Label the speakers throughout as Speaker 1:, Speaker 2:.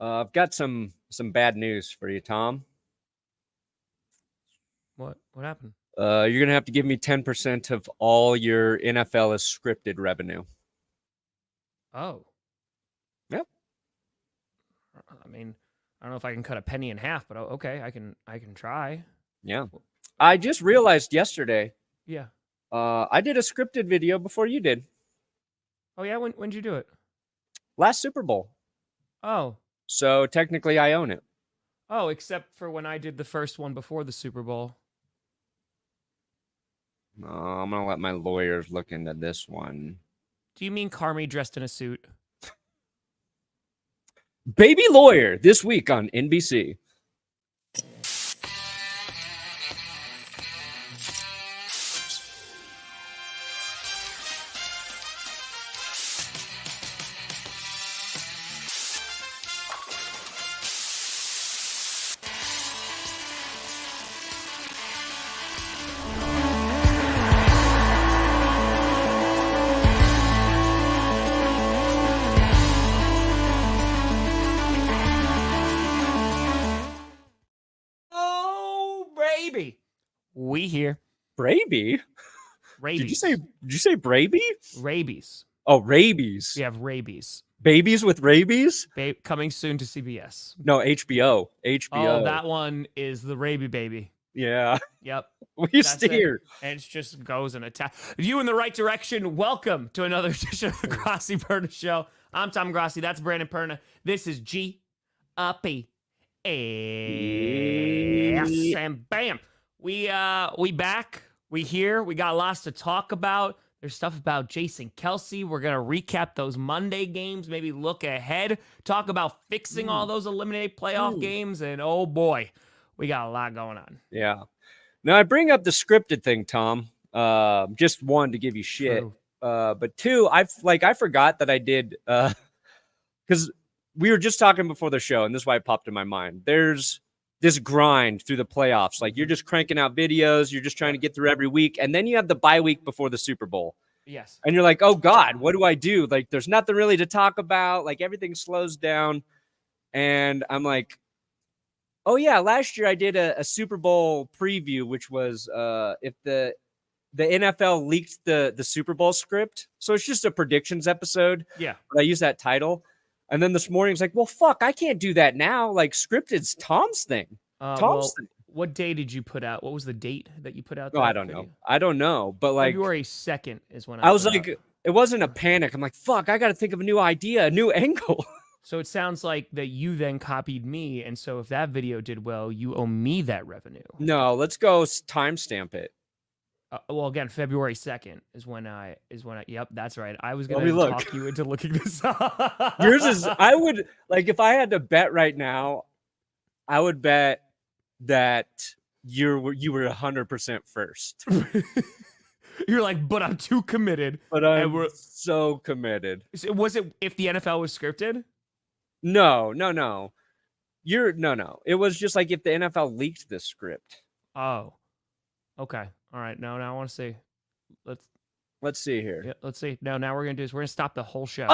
Speaker 1: I've got some bad news for you, Tom.
Speaker 2: What happened?
Speaker 1: You're gonna have to give me 10% of all your NFL as scripted revenue.
Speaker 2: Oh.
Speaker 1: Yep.
Speaker 2: I mean, I don't know if I can cut a penny in half, but okay, I can try.
Speaker 1: Yeah. I just realized yesterday.
Speaker 2: Yeah.
Speaker 1: I did a scripted video before you did.
Speaker 2: Oh yeah, when'd you do it?
Speaker 1: Last Super Bowl.
Speaker 2: Oh.
Speaker 1: So technically, I own it.
Speaker 2: Oh, except for when I did the first one before the Super Bowl.
Speaker 1: I'm gonna let my lawyers look into this one.
Speaker 2: Do you mean Carmi dressed in a suit?
Speaker 1: Baby lawyer this week on NBC.
Speaker 2: We here.
Speaker 1: Braby?
Speaker 2: Rabies.
Speaker 1: Did you say Braby?
Speaker 2: Rabies.
Speaker 1: Oh, rabies.
Speaker 2: We have rabies.
Speaker 1: Babies with rabies?
Speaker 2: Coming soon to CBS.
Speaker 1: No, HBO.
Speaker 2: Oh, that one is the Raby baby.
Speaker 1: Yeah.
Speaker 2: Yep.
Speaker 1: We steer.
Speaker 2: And it just goes in attack. You in the right direction. Welcome to another edition of the Grossi Perna Show. I'm Tom Grossi. That's Brandon Perna. This is G-A-P. Yes, and bam. We back. We here. We got lots to talk about. There's stuff about Jason Kelce. We're going to recap those Monday games, maybe look ahead, talk about fixing all those eliminated playoff games, and oh boy, we got a lot going on.
Speaker 1: Yeah. Now, I bring up the scripted thing, Tom. Just one, to give you shit. But two, I forgot that I did, because we were just talking before the show, and this is why it popped in my mind. There's this grind through the playoffs. Like, you're just cranking out videos. You're just trying to get through every week. And then you have the bye week before the Super Bowl.
Speaker 2: Yes.
Speaker 1: And you're like, oh, God, what do I do? Like, there's nothing really to talk about. Like, everything slows down. And I'm like, oh, yeah, last year I did a Super Bowl preview, which was if the NFL leaked the Super Bowl script. So it's just a predictions episode.
Speaker 2: Yeah.
Speaker 1: But I use that title. And then this morning, it's like, well, fuck, I can't do that now. Like, scripted's Tom's thing.
Speaker 2: Thing. What day did you put out? What was the date that you put out?
Speaker 1: Oh, I don't know. But like
Speaker 2: February 2nd is when
Speaker 1: I was like, it wasn't a panic. I'm like, fuck, I got to think of a new idea, a new angle.
Speaker 2: So it sounds like that you then copied me. And so if that video did well, you owe me that revenue.
Speaker 1: No, let's go timestamp it.
Speaker 2: Well, again, February 2nd is when yep, that's right. I was going to talk you into looking this up.
Speaker 1: Yours is, I would, like, if I had to bet right now, I would bet that you were 100% first.
Speaker 2: You're like, but I'm too committed.
Speaker 1: But I'm so committed.
Speaker 2: Was it if the NFL was scripted?
Speaker 1: No. It was just like if the NFL leaked this script.
Speaker 2: Oh, okay. All right, now I want to see.
Speaker 1: Let's see here.
Speaker 2: Yeah, let's see. Now we're gonna do is we're gonna stop the whole show.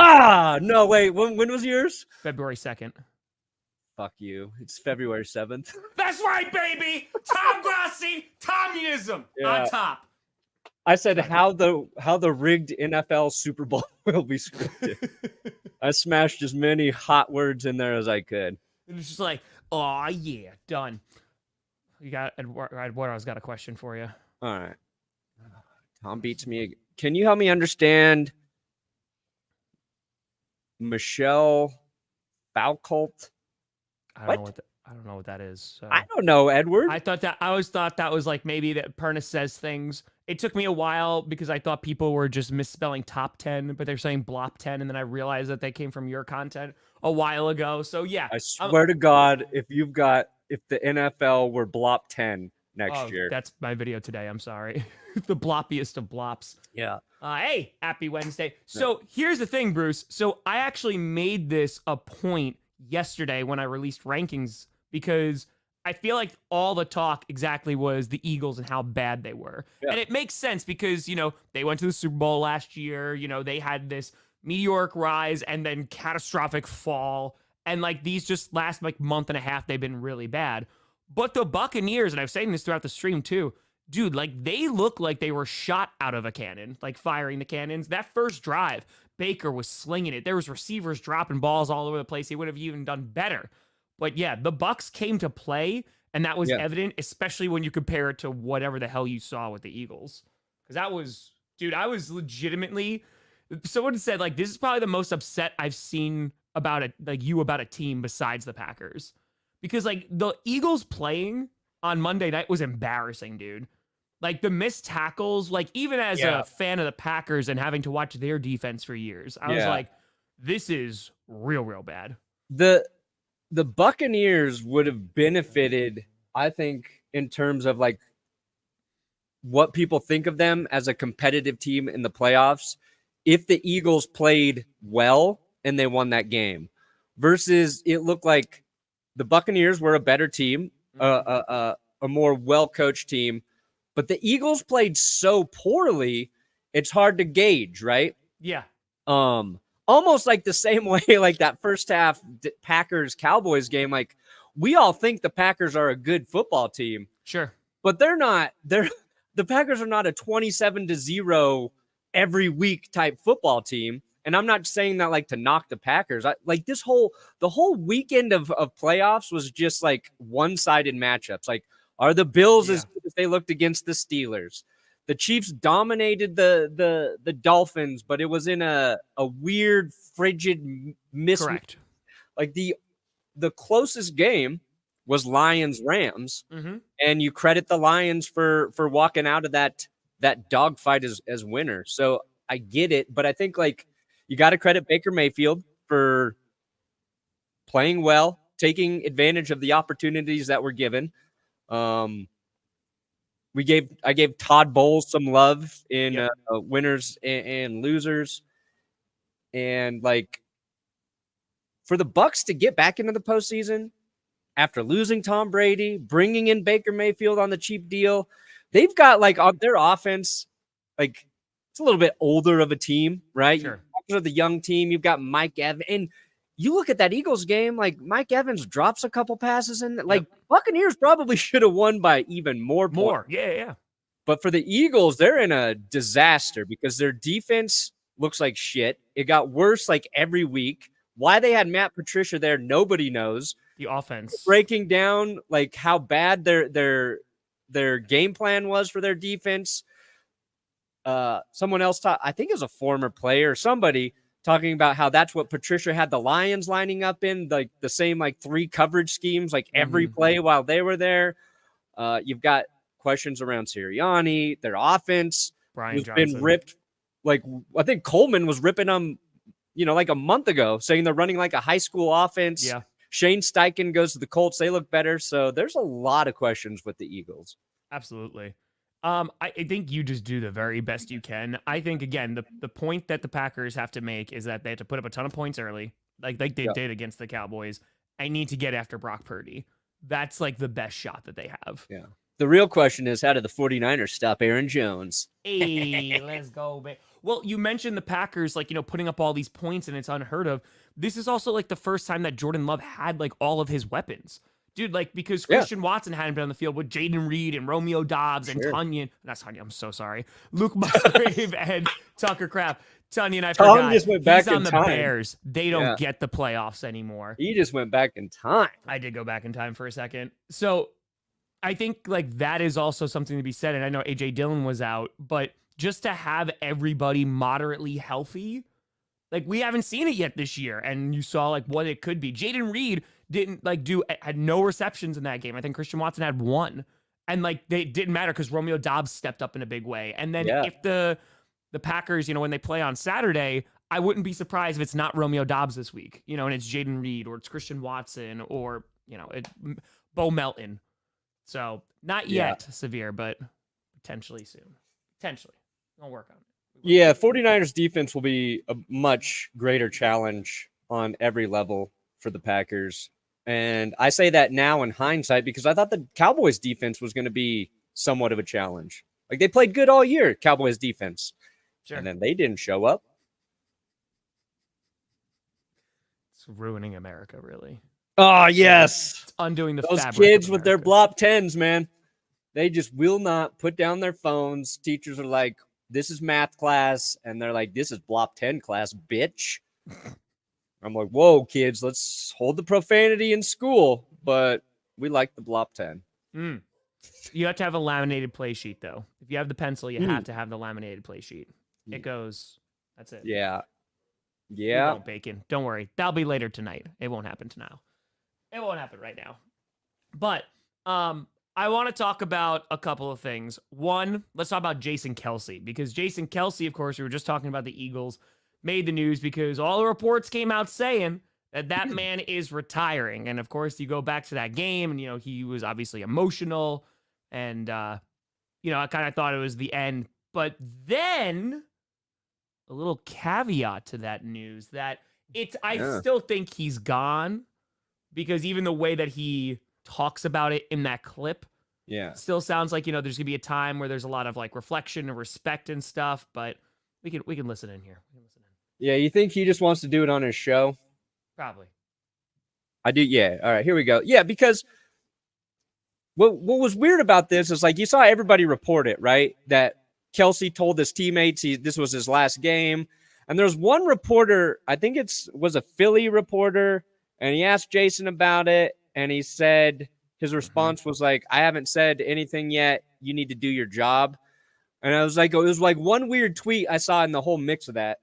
Speaker 1: No, wait. When was yours?
Speaker 2: February 2nd.
Speaker 1: Fuck you. It's February 7th.
Speaker 2: That's right, baby. Tom Grossi, Tommyism on top.
Speaker 1: I said how the rigged NFL Super Bowl will be scripted. I smashed as many hot words in there as I could.
Speaker 2: And it's just like, oh yeah, done. You got Eduardo's got a question for you.
Speaker 1: All right. Tom beats me. Can you help me understand Michelle Foucault?
Speaker 2: I don't know what that is. So.
Speaker 1: I don't know, Edward.
Speaker 2: I always thought that was like maybe that Perna says things. It took me a while because I thought people were just misspelling top 10, but they're saying blop 10. And then I realized that they came from your content a while ago. So yeah.
Speaker 1: I swear to God, if the NFL were blop 10 next year.
Speaker 2: That's my video today. I'm sorry. The bloppiest of blops.
Speaker 1: Yeah.
Speaker 2: Hey, happy Wednesday. So here's the thing, Bruce. So I actually made this a point yesterday when I released rankings because I feel like all the talk exactly was the Eagles and how bad they were. Yeah. And it makes sense because, they went to the Super Bowl last year. They had this meteoric rise and then catastrophic fall. And like these just last like month and a half, they've been really bad. But the Buccaneers, and I've saying this throughout the stream too, dude, like they look like they were shot out of a cannon, like firing the cannons. That first drive, Baker was slinging it. There was receivers dropping balls all over the place. He would have even done better. But yeah, the Bucs came to play, and that was evident, especially when you compare it to whatever the hell you saw with the Eagles. Because that was, dude, I was legitimately. Someone said like this is probably the most upset I've seen about it, like you about a team besides the Packers, because like the Eagles playing on Monday night was embarrassing, dude. Like the missed tackles, like even as a fan of the Packers and having to watch their defense for years, I was like, this is real bad.
Speaker 1: The Buccaneers would have benefited, I think, in terms of like what people think of them as a competitive team in the playoffs if the Eagles played well and they won that game, versus it looked like the Buccaneers were a better team, a more well-coached team, but the Eagles played so poorly, it's hard to gauge, right?
Speaker 2: Yeah.
Speaker 1: Almost like the same way, like that first half Packers-Cowboys game, like we all think the Packers are a good football team.
Speaker 2: Sure.
Speaker 1: But they're not. The Packers are not a 27-0 every week type football team. And I'm not saying that like to knock the Packers. The whole weekend of playoffs was just like one-sided matchups. Like, are the Bills as good as they looked against the Steelers? The Chiefs dominated the Dolphins, but it was in a weird, frigid mismatch.
Speaker 2: Correct.
Speaker 1: Like the closest game was Lions-Rams, and you credit the Lions for walking out of that dogfight as winner. So I get it, but I think like you got to credit Baker Mayfield for playing well, taking advantage of the opportunities that were given. I gave Todd Bowles some love in winners and losers, and like for the Bucs to get back into the postseason after losing Tom Brady, bringing in Baker Mayfield on the cheap deal, they've got like their offense, like it's a little bit older of a team, right?
Speaker 2: Sure.
Speaker 1: You're the young team. You've got Mike Evans, and you look at that Eagles game, like Mike Evans drops a couple passes, and like Buccaneers probably should have won by even more points.
Speaker 2: Yeah.
Speaker 1: But for the Eagles, they're in a disaster because their defense looks like shit. It got worse like every week. Why they had Matt Patricia there, nobody knows.
Speaker 2: The offense
Speaker 1: Breaking down like how bad their game plan was for their defense. Someone else I think it was a former player or somebody talking about how that's what Patricia had the Lions lining up in, like the same like 3 coverage schemes, like every play while they were there. You've got questions around Sirianni, their offense
Speaker 2: Brian
Speaker 1: has
Speaker 2: Johnson
Speaker 1: been ripped. Like I think Coleman was ripping them, like a month ago, saying they're running like a high school offense.
Speaker 2: Yeah.
Speaker 1: Shane Steichen goes to the Colts. They look better. So there's a lot of questions with the Eagles.
Speaker 2: Absolutely. I think you just do the very best you can. I think, again, the point that the Packers have to make is that they have to put up a ton of points early, like they did against the Cowboys. I need to get after Brock Purdy. That's like the best shot that they have.
Speaker 1: Yeah. The real question is, how do the 49ers stop Aaron Jones?
Speaker 2: Hey, let's go, babe. Well, you mentioned the Packers, like, putting up all these points, and it's unheard of. This is also like the first time that Jordan Love had like all of his weapons. Dude, like, because Christian Watson hadn't been on the field with Jaden Reed and Romeo Dobbs and Tunyon. That's Tunyon. I'm so sorry. Luke Musgrave and Tucker Kraft. Tunyon, I forgot.
Speaker 1: Just went back
Speaker 2: He's on
Speaker 1: in
Speaker 2: the
Speaker 1: time.
Speaker 2: Bears. They don't get the playoffs anymore.
Speaker 1: He just went back in time.
Speaker 2: I did go back in time for a second. So I think like that is also something to be said. And I know AJ Dillon was out, but just to have everybody moderately healthy, like we haven't seen it yet this year. And you saw like what it could be. Jaden Reed didn't like had no receptions in that game. I think Christian Watson had 1, and like they didn't matter because Romeo Dobbs stepped up in a big way. And then if the Packers, when they play on Saturday, I wouldn't be surprised if it's not Romeo Dobbs this week, and it's Jaden Reed or it's Christian Watson or Bo Melton. So not yet severe, but potentially soon. Potentially, I'll work on it.
Speaker 1: Yeah, 49ers defense will be a much greater challenge on every level for the Packers. And I say that now in hindsight because I thought the Cowboys defense was going to be somewhat of a challenge. Like they played good all year, Cowboys defense. Sure. And then they didn't show up.
Speaker 2: It's ruining America, really.
Speaker 1: Oh, yes.
Speaker 2: It's undoing the
Speaker 1: Those
Speaker 2: fabric
Speaker 1: kids
Speaker 2: of
Speaker 1: with their
Speaker 2: America.
Speaker 1: blop 10s, man. They just will not put down their phones. Teachers are like, this is math class. And they're like, this is blop 10 class, bitch. I'm like, whoa, kids, let's hold the profanity in school. But we like the blop 10.
Speaker 2: You have to have a laminated play sheet, though. If you have the pencil, you have to have the laminated play sheet. It goes, that's it.
Speaker 1: Yeah.
Speaker 2: We won't, Bacon. Don't worry. That'll be later tonight. It won't happen tonight. It won't happen right now. But I want to talk about a couple of things. One, let's talk about Jason Kelce, because Jason Kelce, of course, we were just talking about the Eagles, made the news because all the reports came out saying that man is retiring. And of course, you go back to that game and, he was obviously emotional and, I kind of thought it was the end. But then a little caveat to that news that I still think he's gone, because even the way that he talks about it in that clip, still sounds like, there's gonna be a time where there's a lot of like reflection and respect and stuff, but we can listen in here.
Speaker 1: Yeah, you think he just wants to do it on his show?
Speaker 2: Probably.
Speaker 1: I do, yeah. All right, here we go. Yeah, because what was weird about this is, like, you saw everybody report it, right? That Kelce told his teammates this was his last game. And there's one reporter, I think was a Philly reporter, and he asked Jason about it, and he said his response was like, I haven't said anything yet. You need to do your job. And I was like, it was like one weird tweet I saw in the whole mix of that.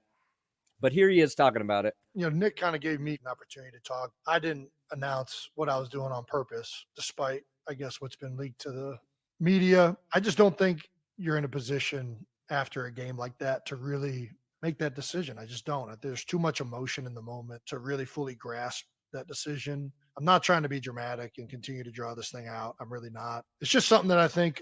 Speaker 1: But here he is talking about it.
Speaker 3: Nick kind of gave me an opportunity to talk. I didn't announce what I was doing on purpose, despite, I guess, what's been leaked to the media. I just don't think you're in a position after a game like that to really make that decision. I just don't. There's too much emotion in the moment to really fully grasp that decision. I'm not trying to be dramatic and continue to draw this thing out. I'm really not. It's just something that I think,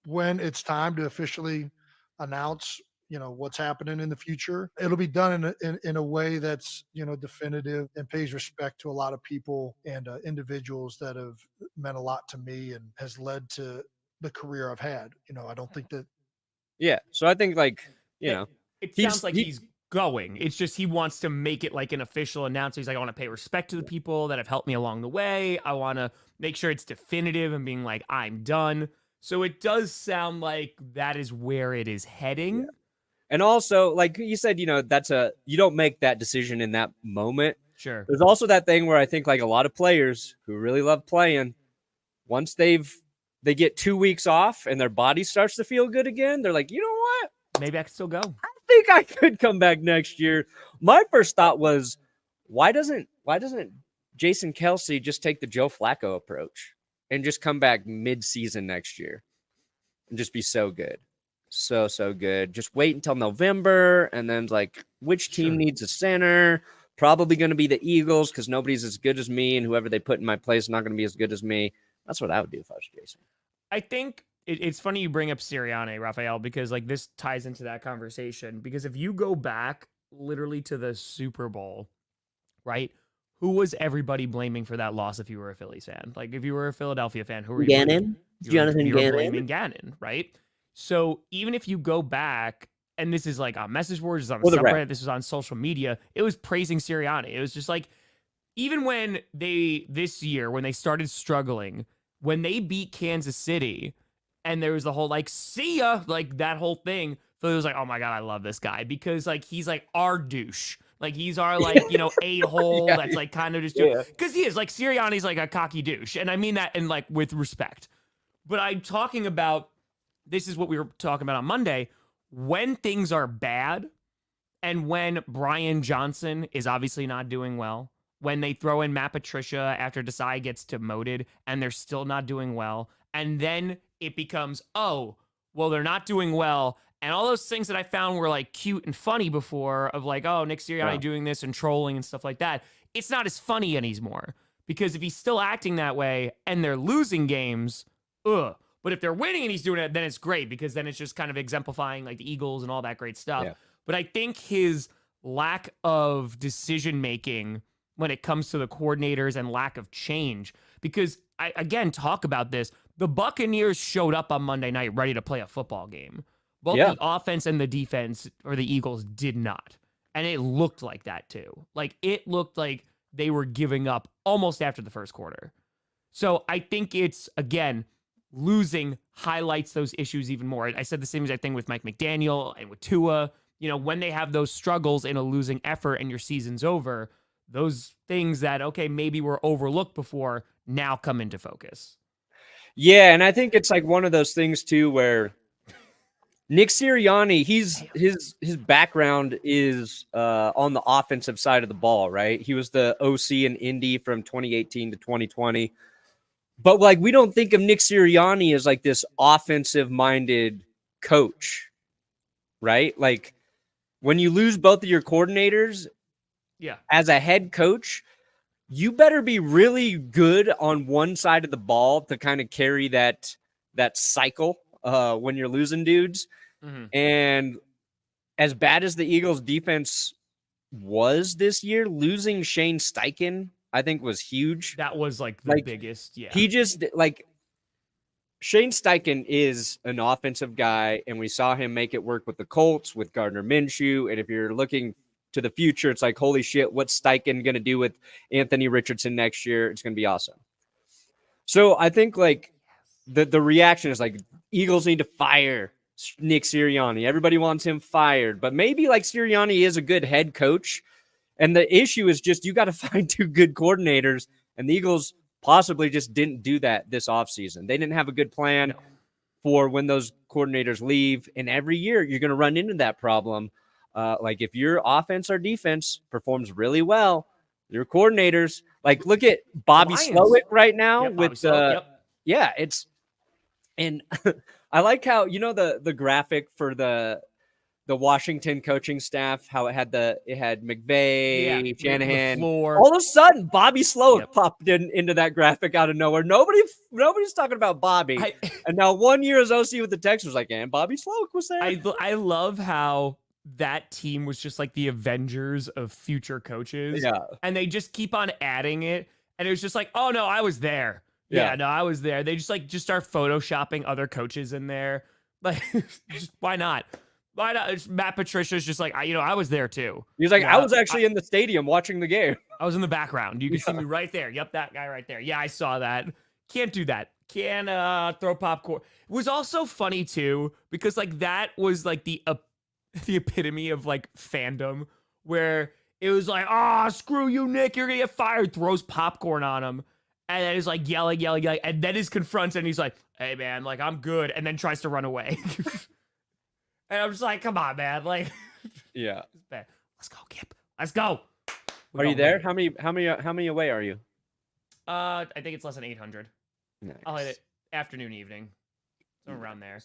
Speaker 3: when it's time to officially announce, what's happening in the future, it'll be done in a way that's, definitive and pays respect to a lot of people and individuals that have meant a lot to me and has led to the career I've had. I don't think that.
Speaker 1: Yeah. So I think, like,
Speaker 2: it sounds like he's going. It's just he wants to make it like an official announcement. He's like, I want to pay respect to the people that have helped me along the way. I want to make sure it's definitive and being like, I'm done. So it does sound like that is where it is heading. Yeah.
Speaker 1: And also, like you said, you don't make that decision in that moment.
Speaker 2: Sure.
Speaker 1: There's also that thing where I think, like, a lot of players who really love playing, once they get 2 weeks off and their body starts to feel good again, they're like, you know what?
Speaker 2: Maybe I can still go.
Speaker 1: I think I could come back next year. My first thought was, why doesn't Jason Kelce just take the Joe Flacco approach and just come back mid-season next year and just be so good? So good. Just wait until November, and then, like, which team needs a center? Probably going to be the Eagles, because nobody's as good as me, and whoever they put in my place is not going to be as good as me. That's what I would do if I was Jason.
Speaker 2: I think it's funny you bring up Sirianni, Raphael, because, like, this ties into that conversation. Because if you go back literally to the Super Bowl, right? Who was everybody blaming for that loss if you were a Phillies fan? Like, if you were a Philadelphia fan, who were you
Speaker 1: Gannon? Jonathan
Speaker 2: you were
Speaker 1: Gannon?
Speaker 2: blaming Gannon, right? So even if you go back, and this is like on message boards, this is on subreddit, this was on social media, it was praising Sirianni. It was just like, even when this year, when they started struggling, when they beat Kansas City, and there was the whole, like, see ya, like, that whole thing, Philly was like, oh my God, I love this guy, because, like, he's like our douche. Like, he's our, like, a-hole that's like kind of just, because he is, like, Sirianni's like a cocky douche. And I mean that in, like, with respect. But I'm talking about, this is what we were talking about on Monday, when things are bad and when Brian Johnson is obviously not doing well, when they throw in Matt Patricia after Desai gets demoted and they're still not doing well, and then it becomes, oh, well, they're not doing well, and all those things that I found were, like, cute and funny before, of like, oh, Nick Sirianni doing this and trolling and stuff like that, it's not as funny anymore, because if he's still acting that way and they're losing games, ugh. But if they're winning and he's doing it, then it's great, because then it's just kind of exemplifying, like, the Eagles and all that great stuff. Yeah. But I think his lack of decision-making when it comes to the coordinators and lack of change, because I, again, talk about this, the Buccaneers showed up on Monday night ready to play a football game. Both the offense and the defense, or the Eagles, did not. And it looked like that too. Like it looked like they were giving up almost after the first quarter. So I think it's, again, losing highlights those issues even more. I said the same exact thing with Mike McDaniel and with Tua. When they have those struggles in a losing effort and your season's over, those things that, okay, maybe were overlooked before now come into focus.
Speaker 1: Yeah, and I think it's like one of those things too where Nick Sirianni, his background is on the offensive side of the ball, right? He was the OC in Indy from 2018 to 2020. But like we don't think of Nick Sirianni as like this offensive-minded coach, right? Like when you lose both of your coordinators, as a head coach, you better be really good on one side of the ball to kind of carry that cycle when you're losing dudes.
Speaker 2: Mm-hmm.
Speaker 1: And as bad as the Eagles defense was this year, losing Shane Steichen, I think, was huge.
Speaker 2: That was like the biggest. Yeah.
Speaker 1: He just Shane Steichen is an offensive guy, and we saw him make it work with the Colts, with Gardner Minshew. And if you're looking to the future, it's like, holy shit, what's Steichen going to do with Anthony Richardson next year? It's going to be awesome. So I think like the reaction is like Eagles need to fire Nick Sirianni. Everybody wants him fired, but maybe like Sirianni is a good head coach. And the issue is just you got to find two good coordinators, and the Eagles possibly just didn't do that this offseason. They didn't have a good plan for when those coordinators leave. And every year you're going to run into that problem. Like if your offense or defense performs really well, your coordinators, like look at Bobby Slowick right now with it's, and I like how, the graphic for the Washington coaching staff, how it had McVay, Shanahan. All of a sudden, Bobby Slowick popped into that graphic out of nowhere. Nobody's talking about Bobby. And now 1 year as OC with the Texans was like, and Bobby Slowick was there.
Speaker 2: I love how that team was just like the Avengers of future coaches.
Speaker 1: Yeah.
Speaker 2: And they just keep on adding it. And it was just like, oh no, I was there. Yeah, no, I was there. They just start photoshopping other coaches in there. Like, why not? Why not? It's Matt Patricia's just like, I was there too.
Speaker 1: He's like, I was actually in the stadium watching the game.
Speaker 2: I was in the background. You can see me right there. Yep, that guy right there. Yeah, I saw that. Can't do that. Can't throw popcorn. It was also funny too, because like that was like the epitome of like fandom, where it was like, screw you, Nick, you're gonna get fired. Throws popcorn on him. And then he's like yelling. And then he's confronted and he's like, hey man, like I'm good. And then tries to run away. And I'm just like, come on, man. Like,
Speaker 1: yeah.
Speaker 2: Let's go, Kip. Let's go.
Speaker 1: Are you there? How many away are you?
Speaker 2: I think it's less than 800.
Speaker 1: Nice.
Speaker 2: I'll hit it afternoon, evening. Somewhere around there.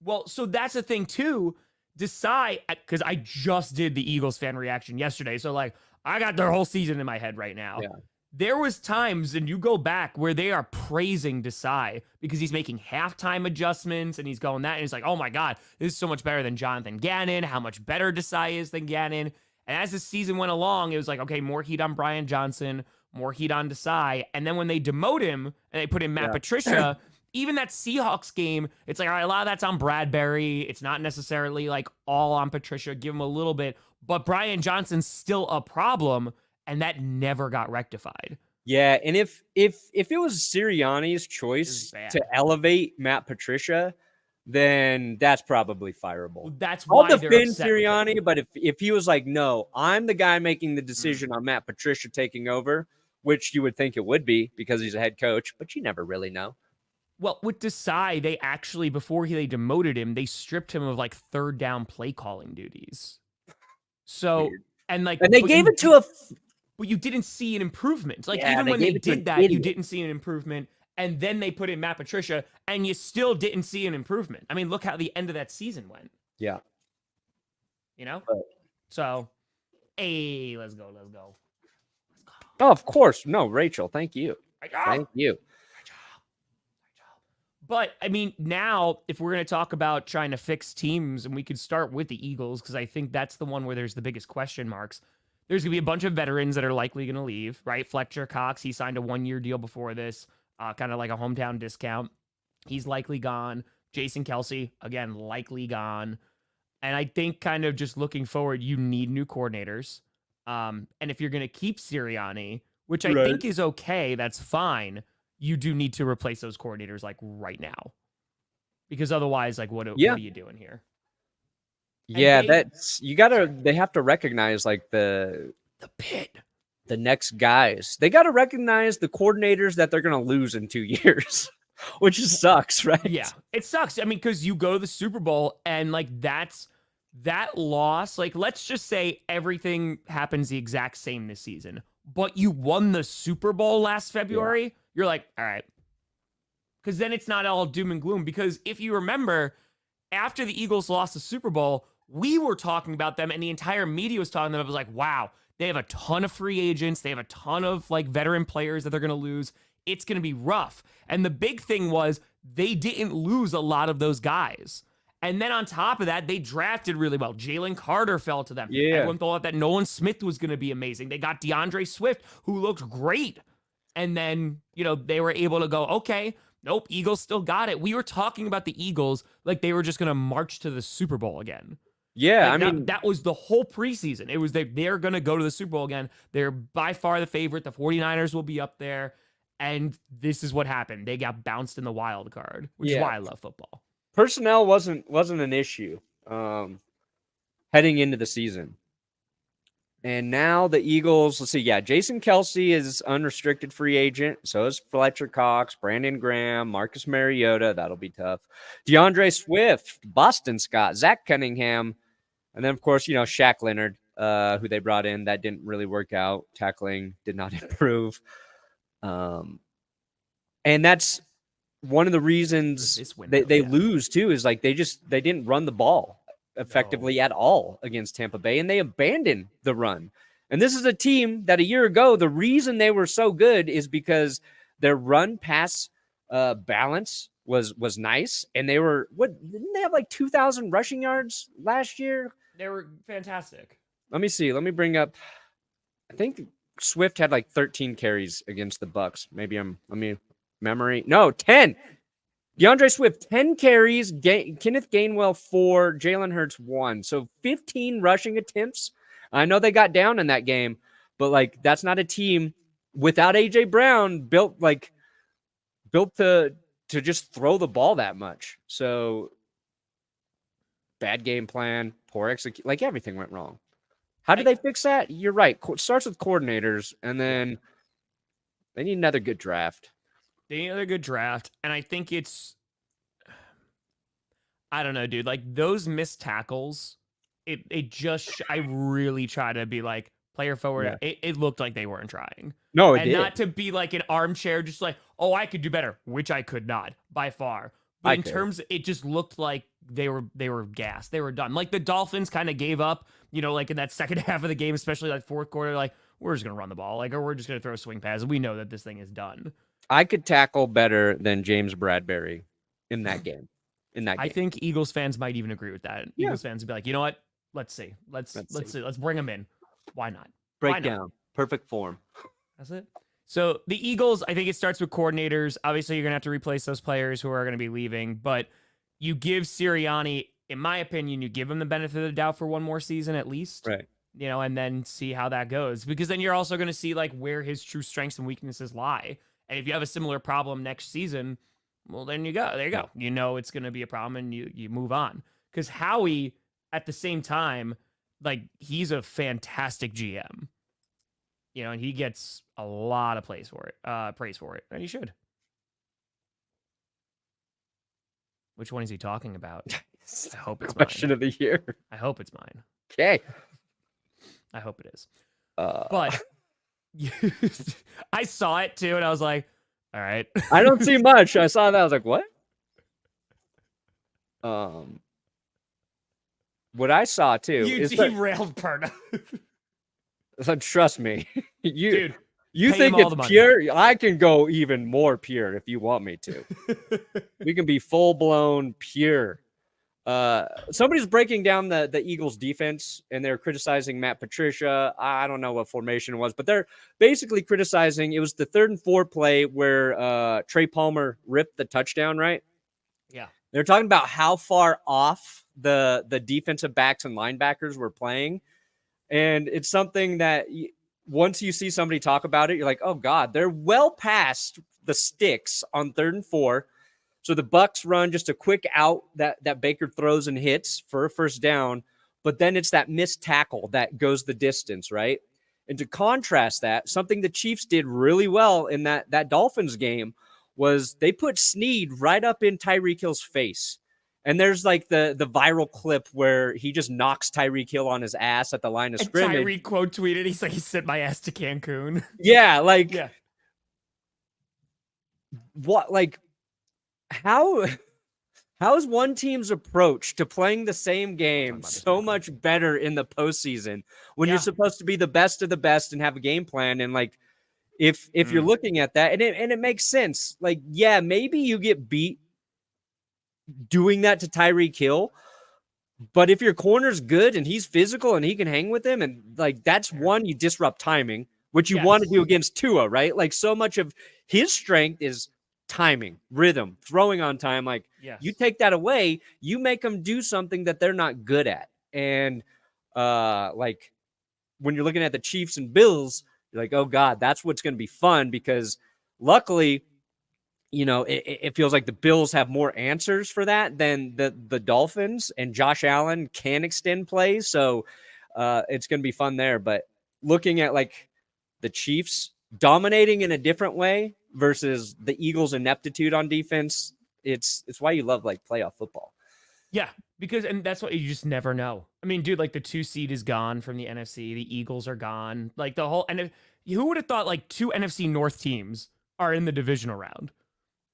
Speaker 2: Well, so that's the thing too. Decide, because I just did the Eagles fan reaction yesterday. So like I got their whole season in my head right now.
Speaker 1: Yeah.
Speaker 2: There was times, and you go back, where they are praising Desai because he's making halftime adjustments and he's going that. And he's like, oh my God, this is so much better than Jonathan Gannon. How much better Desai is than Gannon. And as the season went along, it was like, okay, more heat on Brian Johnson, more heat on Desai. And then when they demote him and they put in Matt Patricia, even that Seahawks game, it's like, all right, a lot of that's on Bradbury. It's not necessarily like all on Patricia. Give him a little bit. But Brian Johnson's still a problem. And that never got rectified.
Speaker 1: Yeah, and if it was Sirianni's choice to elevate Matt Patricia, then that's probably fireable.
Speaker 2: Well, that's why
Speaker 1: I'll defend Sirianni, but if he was like, no, I'm the guy making the decision on Matt Patricia taking over, which you would think it would be because he's a head coach, but you never really know.
Speaker 2: Well, with Desai, they actually, before they demoted him, they stripped him of like third down play calling duties. So,
Speaker 1: weird.
Speaker 2: and
Speaker 1: they gave it to a...
Speaker 2: But you didn't see an improvement. Like, even when they did that, you didn't see an improvement. And then they put in Matt Patricia, and you still didn't see an improvement. I mean, look how the end of that season went.
Speaker 1: Yeah.
Speaker 2: So, hey, let's go.
Speaker 1: Oh, of course. No, Rachel, thank you. Thank you.
Speaker 2: But, I mean, now, if we're going to talk about trying to fix teams, and we could start with the Eagles, because I think that's the one where there's the biggest question marks. There's going to be a bunch of veterans that are likely going to leave, right? Fletcher Cox, he signed a 1-year deal before this, kind of like a hometown discount. He's likely gone. Jason Kelce, again, likely gone. And I think kind of just looking forward, you need new coordinators. And if you're going to keep Sirianni, which I think is okay, that's fine. You do need to replace those coordinators like right now, because otherwise, like, what are you doing here?
Speaker 1: Yeah, they have to recognize like the
Speaker 2: pit,
Speaker 1: the next guys. They got to recognize the coordinators that they're going to lose in 2 years, which just sucks, right?
Speaker 2: Yeah, it sucks. I mean, because you go to the Super Bowl and like that loss, like let's just say everything happens the exact same this season, but you won the Super Bowl last February, you're like, all right. Because then it's not all doom and gloom. Because if you remember, after the Eagles lost the Super Bowl, we were talking about them and the entire media was talking about them. It was like, wow, they have a ton of free agents. They have a ton of like veteran players that they're going to lose. It's going to be rough. And the big thing was they didn't lose a lot of those guys. And then on top of that, they drafted really well. Jalen Carter fell to them.
Speaker 1: Yeah.
Speaker 2: Everyone thought that Nolan Smith was going to be amazing. They got DeAndre Swift, who looked great. And then, they were able to go, okay, nope, Eagles still got it. We were talking about the Eagles like they were just going to march to the Super Bowl again.
Speaker 1: Yeah,
Speaker 2: like that was the whole preseason. It was they're going to go to the Super Bowl again. They're by far the favorite. The 49ers will be up there. And this is what happened. They got bounced in the wild card, which is why I love football.
Speaker 1: Personnel wasn't an issue heading into the season. And now the Eagles, let's see, Jason Kelce is unrestricted free agent. So is Fletcher Cox, Brandon Graham, Marcus Mariota. That'll be tough. DeAndre Swift, Boston Scott, Zach Cunningham. And then, of course, Shaq Leonard, who they brought in. That didn't really work out. Tackling did not improve. And that's one of the reasons they lose, too, is like they didn't run the ball effectively at all against Tampa Bay, and they abandoned the run. And this is a team that a year ago, the reason they were so good is because their run pass balance was nice, and they were didn't they have like 2,000 rushing yards last year?
Speaker 2: They were fantastic.
Speaker 1: Let me see. Let me bring up. I think Swift had like 13 carries against the Bucks. Maybe No, 10. DeAndre Swift, 10 carries, Kenneth Gainwell 4, Jalen Hurts 1. So 15 rushing attempts. I know they got down in that game, but like that's not a team without A.J. Brown built to just throw the ball that much. So bad game plan, poor execution, like everything went wrong. How did they fix that? You're right. It starts with coordinators, and then they need another good draft.
Speaker 2: They need another good draft. And I think I don't know, dude. Like those missed tackles, I really try to be like player forward. Yeah. It looked like they weren't trying.
Speaker 1: No, it did.
Speaker 2: Not to be like an armchair, just like, oh, I could do better, which I could not by far. But terms, it just looked like they were gassed. They were done. Like the Dolphins kind of gave up, like in that second half of the game, especially like fourth quarter, like we're just going to run the ball, like, or we're just going to throw swing passes. We know that this thing is done.
Speaker 1: I could tackle better than James Bradbury in that game.
Speaker 2: I think Eagles fans might even agree with that. Yeah. Eagles fans would be like, you know what? Let's see. Let's see. Let's bring them in. Why not?
Speaker 1: Breakdown. Perfect form.
Speaker 2: That's it. So the Eagles, I think it starts with coordinators. Obviously, you're going to have to replace those players who are going to be leaving, but you give Sirianni, in my opinion, you give him the benefit of the doubt for one more season at least.
Speaker 1: Right.
Speaker 2: And then see how that goes. Because then you're also going to see like where his true strengths and weaknesses lie. And if you have a similar problem next season, well, then there you go. It's going to be a problem and you move on. Because Howie, at the same time, like he's a fantastic GM. And he gets a lot of praise for it. And he should. Which one is he talking about? I hope it's
Speaker 1: Question of the year.
Speaker 2: I hope it's mine.
Speaker 1: Okay.
Speaker 2: I hope it is. But I saw it too, and I was like, all right.
Speaker 1: I don't see much. I saw that. I was like, what? What I saw too is
Speaker 2: he railed Perna.
Speaker 1: Trust me.
Speaker 2: Dude,
Speaker 1: you think it's pure? I can go even more pure if you want me to. We can be full-blown pure. Somebody's breaking down the Eagles defense and they're criticizing Matt Patricia. I don't know what formation it was, but they're basically criticizing. It was the 3rd and 4 play where Trey Palmer ripped the touchdown, right?
Speaker 2: Yeah.
Speaker 1: They're talking about how far off the defensive backs and linebackers were playing. And it's something that once you see somebody talk about it, you're like, oh God, they're well past the sticks on 3rd and 4. So the Bucks run just a quick out that Baker throws and hits for a first down, but then it's that missed tackle that goes the distance, right? And to contrast that, something the Chiefs did really well in that Dolphins game was they put Snead right up in Tyreek Hill's face. And there's like the viral clip where he just knocks Tyreek Hill on his ass at the line of scrimmage.
Speaker 2: Tyreek quote tweeted, he's like, he sent my ass to Cancun.
Speaker 1: Yeah, like, what, like, how is one team's approach to playing the same game so much better in the postseason when you're supposed to be the best of the best and have a game plan? And like, if you're looking at that, and it makes sense, like, yeah, maybe you get beat doing that to Tyreek Hill, but if your corner's good and he's physical and he can hang with him, and like, that's one, you disrupt timing, which you want to do against Tua, right? Like, so much of his strength is timing, rhythm, throwing on time. Like, you take that away, you make them do something that they're not good at. And like, when you're looking at the Chiefs and Bills, you're like, oh God, that's what's going to be fun, because luckily, you know, it feels like the Bills have more answers for that than the Dolphins, and Josh Allen can extend plays. So it's going to be fun there. But looking at like the Chiefs dominating in a different way versus the Eagles' ineptitude on defense, it's why you love like playoff football.
Speaker 2: Yeah, because, and that's what you just never know. I mean, dude, like the 2 seed is gone from the NFC. The Eagles are gone. Like the whole, and who would have thought like 2 NFC North teams are in the divisional round?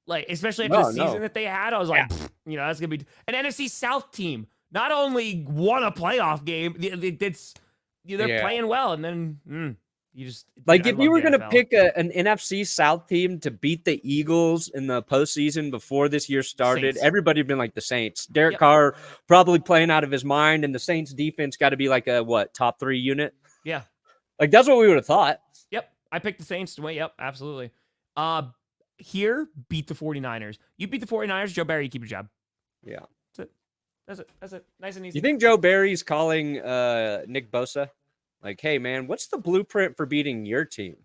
Speaker 2: Like, especially after the season that they had, I was like, you know, that's going to be an NFC South team. Not only won a playoff game, they're playing well. And then you just,
Speaker 1: like, if you were going to pick an NFC South team to beat the Eagles in the postseason before this year started, everybody had been like the Saints. Derek Carr probably playing out of his mind, and the Saints defense got to be like a top 3 unit.
Speaker 2: Yeah.
Speaker 1: Like, that's what we would have thought.
Speaker 2: Yep. I picked the Saints to win. Yep, absolutely. Here, beat the 49ers. You beat the 49ers, Joe Barry, you keep your job.
Speaker 1: Yeah.
Speaker 2: That's it. Nice and easy.
Speaker 1: You think Joe Barry's calling Nick Bosa? Like, hey, man, what's the blueprint for beating your team?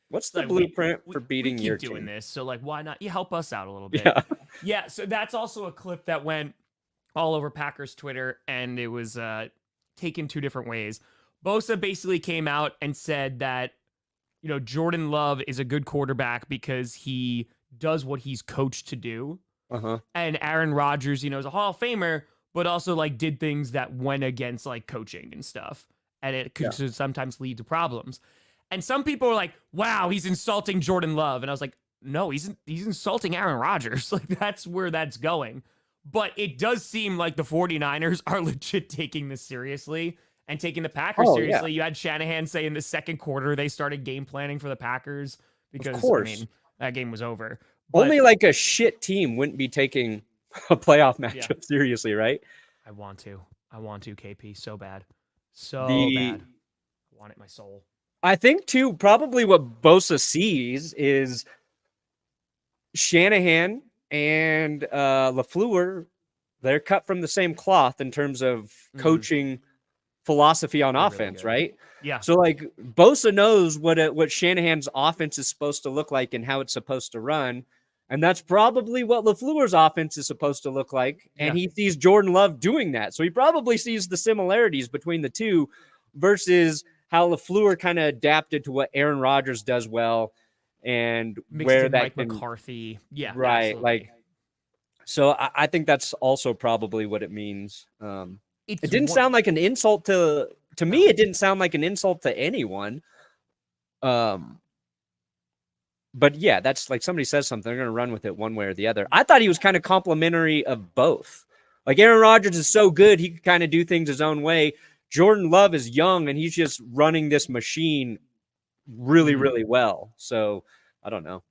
Speaker 1: What's the blueprint for beating your team?
Speaker 2: We keep doing this, so like, why not? You help us out a little bit.
Speaker 1: Yeah.
Speaker 2: Yeah, so that's also a clip that went all over Packers Twitter, and it was taken 2 different ways. Bosa basically came out and said that, you know, Jordan Love is a good quarterback because he does what he's coached to do. And Aaron Rodgers, you know, is a Hall of Famer, but also like did things that went against like coaching and stuff. And it could sometimes lead to problems. And some people were like, wow, he's insulting Jordan Love. And I was like, no, he's insulting Aaron Rodgers. Like, that's where that's going. But it does seem like the 49ers are legit taking this seriously and taking the Packers seriously. You had Shanahan say in the second quarter they started game planning for the Packers because, I mean, that game was over. But
Speaker 1: only like a shit team wouldn't be taking a playoff matchup seriously, right?
Speaker 2: I want to, KP, so bad. So bad. I want it in my soul.
Speaker 1: I think, too, probably what Bosa sees is Shanahan and LaFleur, they're cut from the same cloth in terms of coaching philosophy on offense, really, right?
Speaker 2: Yeah.
Speaker 1: So like Bosa knows what Shanahan's offense is supposed to look like and how it's supposed to run, and that's probably what LaFleur's offense is supposed to look like. And he sees Jordan Love doing that, so he probably sees the similarities between the two versus how LaFleur kind of adapted to what Aaron Rodgers does well, and
Speaker 2: mixed
Speaker 1: where
Speaker 2: in
Speaker 1: that
Speaker 2: Mike McCarthy,
Speaker 1: right,
Speaker 2: absolutely.
Speaker 1: like. So I think that's also probably what it means. It didn't sound like an insult to me. It didn't sound like an insult to anyone. But yeah, that's like somebody says something, they're going to run with it one way or the other. I thought he was kind of complimentary of both. Like Aaron Rodgers is so good, he could kind of do things his own way. Jordan Love is young, and he's just running this machine really, really well. So I don't know.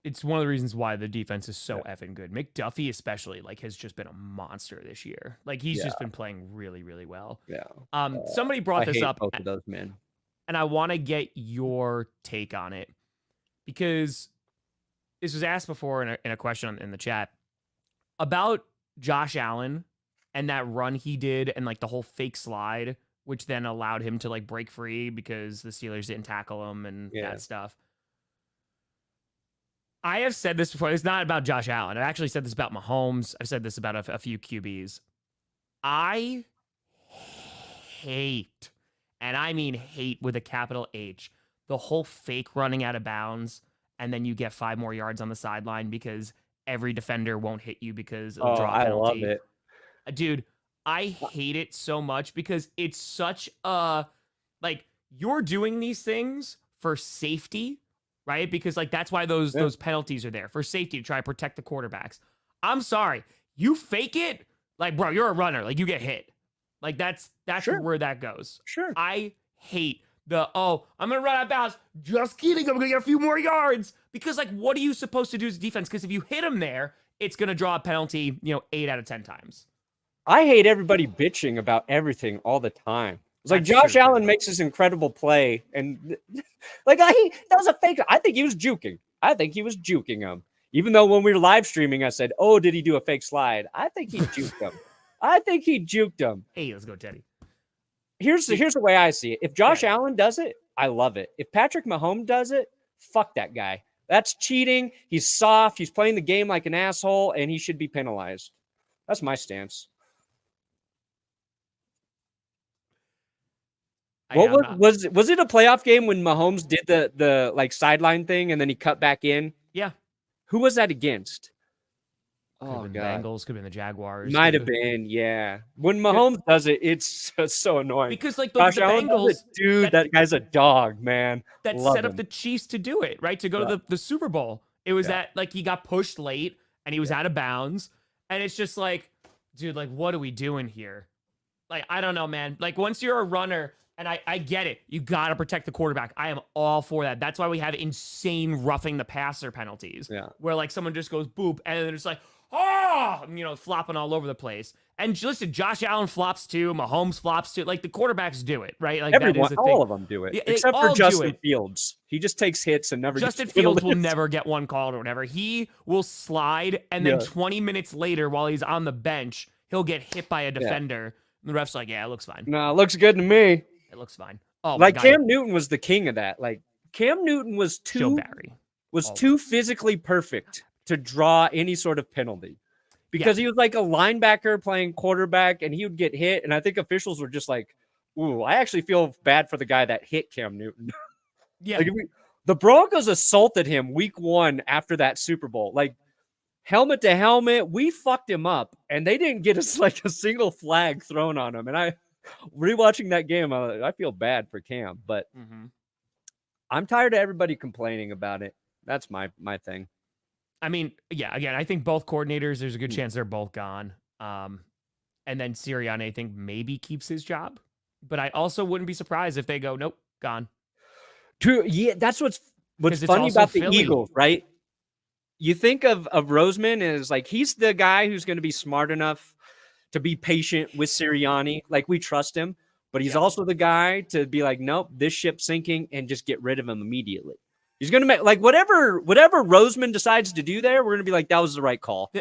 Speaker 2: It's one of the reasons why the defense is so effing good. McDuffie especially, like, has just been a monster this year. Like, he's just been playing really, really well.
Speaker 1: Yeah.
Speaker 2: Somebody brought this up,
Speaker 1: both of those men,
Speaker 2: and I want to get your take on it because this was asked before in a question in the chat. about Josh Allen and that run he did and like the whole fake slide, which then allowed him to like break free because the Steelers didn't tackle him and that stuff. I have said this before. It's not about Josh Allen. I actually said this about Mahomes. I've said this about a few QBs. I hate, and I mean hate with a capital H, the whole fake running out of bounds and then you get 5 more yards on the sideline because every defender won't hit you because it'll draw a penalty.
Speaker 1: I love it.
Speaker 2: Dude, I hate it so much because it's such a, like, you're doing these things for safety, right? Because, like, that's why those penalties are there, for safety, to try to protect the quarterbacks. I'm sorry. You fake it, like, bro, you're a runner. Like, you get hit. Like, that's where that goes.
Speaker 1: Sure.
Speaker 2: I hate I'm going to run out of bounds. Just kidding. I'm going to get a few more yards. Because, like, what are you supposed to do as defense? Because if you hit him there, it's going to draw a penalty, 8 out of 10 times.
Speaker 1: I hate everybody bitching about everything all the time. It's like Josh Allen makes this incredible play, and like that was a fake. I think he was juking him. Even though when we were live streaming, I said, "Oh, did he do a fake slide?" I think he juked him.
Speaker 2: Hey, let's go, Teddy.
Speaker 1: Here's the way I see it. If Josh Allen does it, I love it. If Patrick Mahomes does it, fuck that guy. That's cheating. He's soft. He's playing the game like an asshole, and he should be penalized. That's my stance. Was it a playoff game when Mahomes did the like sideline thing and then he cut back in?
Speaker 2: Yeah.
Speaker 1: Who was that against?
Speaker 2: Oh, God. Bengals, could have been the Jaguars.
Speaker 1: Might have been, yeah. When Mahomes does it, it's so annoying.
Speaker 2: Because like the Bengals,
Speaker 1: dude, that guy's a dog, man.
Speaker 2: That set up the Chiefs to do it, right? To go to the Super Bowl. It was that like he got pushed late and he was out of bounds, and it's just like, dude, like what are we doing here? Like I don't know, man. Like once you're a runner. And I get it. You got to protect the quarterback. I am all for that. That's why we have insane roughing the passer penalties.
Speaker 1: Yeah.
Speaker 2: Where like someone just goes boop and then it's like, flopping all over the place. And listen, Josh Allen flops too. Mahomes flops too. Like the quarterbacks do it, right? Like
Speaker 1: everyone,
Speaker 2: that is a thing.
Speaker 1: all of them do it. Yeah, except for Justin Fields. He just takes hits and never
Speaker 2: Justin
Speaker 1: gets
Speaker 2: Fields will never get one called or whatever. He will slide and then 20 minutes later while he's on the bench, he'll get hit by a defender. And the ref's like, yeah, it looks fine.
Speaker 1: No, it looks good to me.
Speaker 2: It looks fine. Oh,
Speaker 1: like Cam Newton was the king of that. Like Cam Newton was too physically perfect to draw any sort of penalty because he was like a linebacker playing quarterback and he would get hit. And I think officials were just like, ooh, I actually feel bad for the guy that hit Cam Newton.
Speaker 2: Yeah.
Speaker 1: Like the Broncos assaulted him week 1 after that Super Bowl. Like helmet to helmet, we fucked him up and they didn't get us like a single flag thrown on him. And rewatching that game, I feel bad for Cam, but I'm tired of everybody complaining about it. That's my thing.
Speaker 2: I mean, yeah, again, I think both coordinators, there's a good chance they're both gone. And then Sirianni, I think, maybe keeps his job. But I also wouldn't be surprised if they go, nope, gone.
Speaker 1: True. Yeah, that's what's funny about the Eagles, right? You think of Roseman as like he's the guy who's going to be smart enough to be patient with Sirianni. Like we trust him, but he's also the guy to be like, nope, this ship's sinking and just get rid of him immediately. He's going to make like whatever Roseman decides to do there. We're going to be like, that was the right call.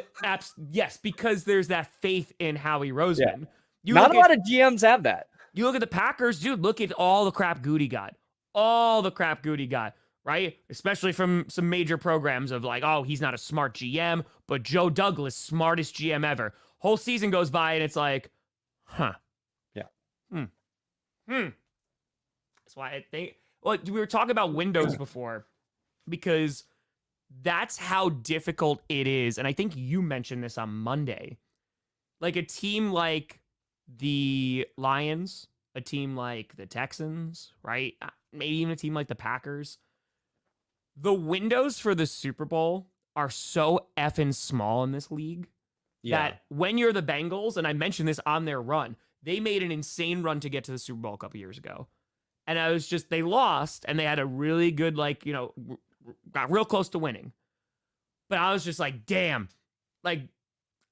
Speaker 2: Yes. Because there's that faith in Howie Roseman.
Speaker 1: Yeah. Not a lot of GMs have that.
Speaker 2: You look at the Packers, dude, look at all the crap Goody got, right? Especially from some major programs of like, oh, he's not a smart GM, but Joe Douglas, smartest GM ever. Whole season goes by and it's like, huh.
Speaker 1: Yeah.
Speaker 2: That's why I think, well, we were talking about windows before because that's how difficult it is. And I think you mentioned this on Monday. Like a team like the Lions, a team like the Texans, right? Maybe even a team like the Packers. The windows for the Super Bowl are so effing small in this league. That when you're the Bengals, and I mentioned this on their run, they made an insane run to get to the Super Bowl a couple years ago. And they lost, and they had a really good, got real close to winning. But I was just like, damn, like,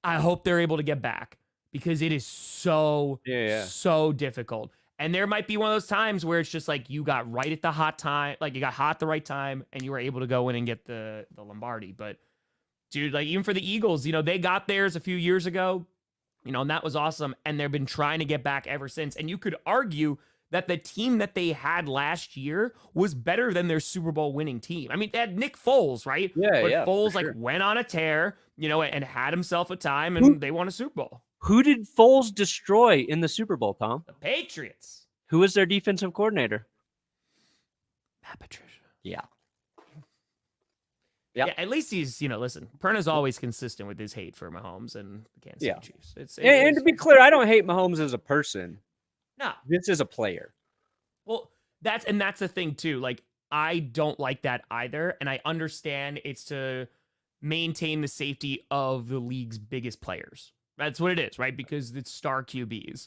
Speaker 2: I hope they're able to get back because it is so difficult. And there might be one of those times where it's just like you got right at the hot time, like you got hot at the right time, and you were able to go in and get the Lombardi. But dude, like even for the Eagles, they got theirs a few years ago, and that was awesome. And they've been trying to get back ever since. And you could argue that the team that they had last year was better than their Super Bowl winning team. I mean, they had Nick Foles, right?
Speaker 1: Yeah,
Speaker 2: but
Speaker 1: yeah,
Speaker 2: Foles
Speaker 1: for sure.
Speaker 2: went on a tear, and had himself a time, and they won a Super Bowl.
Speaker 1: Who did Foles destroy in the Super Bowl, Tom?
Speaker 2: The Patriots.
Speaker 1: Who was their defensive coordinator?
Speaker 2: Matt Patricia.
Speaker 1: Yeah.
Speaker 2: Yeah, at least he's, listen, Perna's always consistent with his hate for Mahomes and the Kansas City Chiefs.
Speaker 1: And to be clear, I don't hate Mahomes as a person.
Speaker 2: No.
Speaker 1: This is a player.
Speaker 2: Well, that's the thing too. Like, I don't like that either. And I understand it's to maintain the safety of the league's biggest players. That's what it is, right? Because it's star QBs.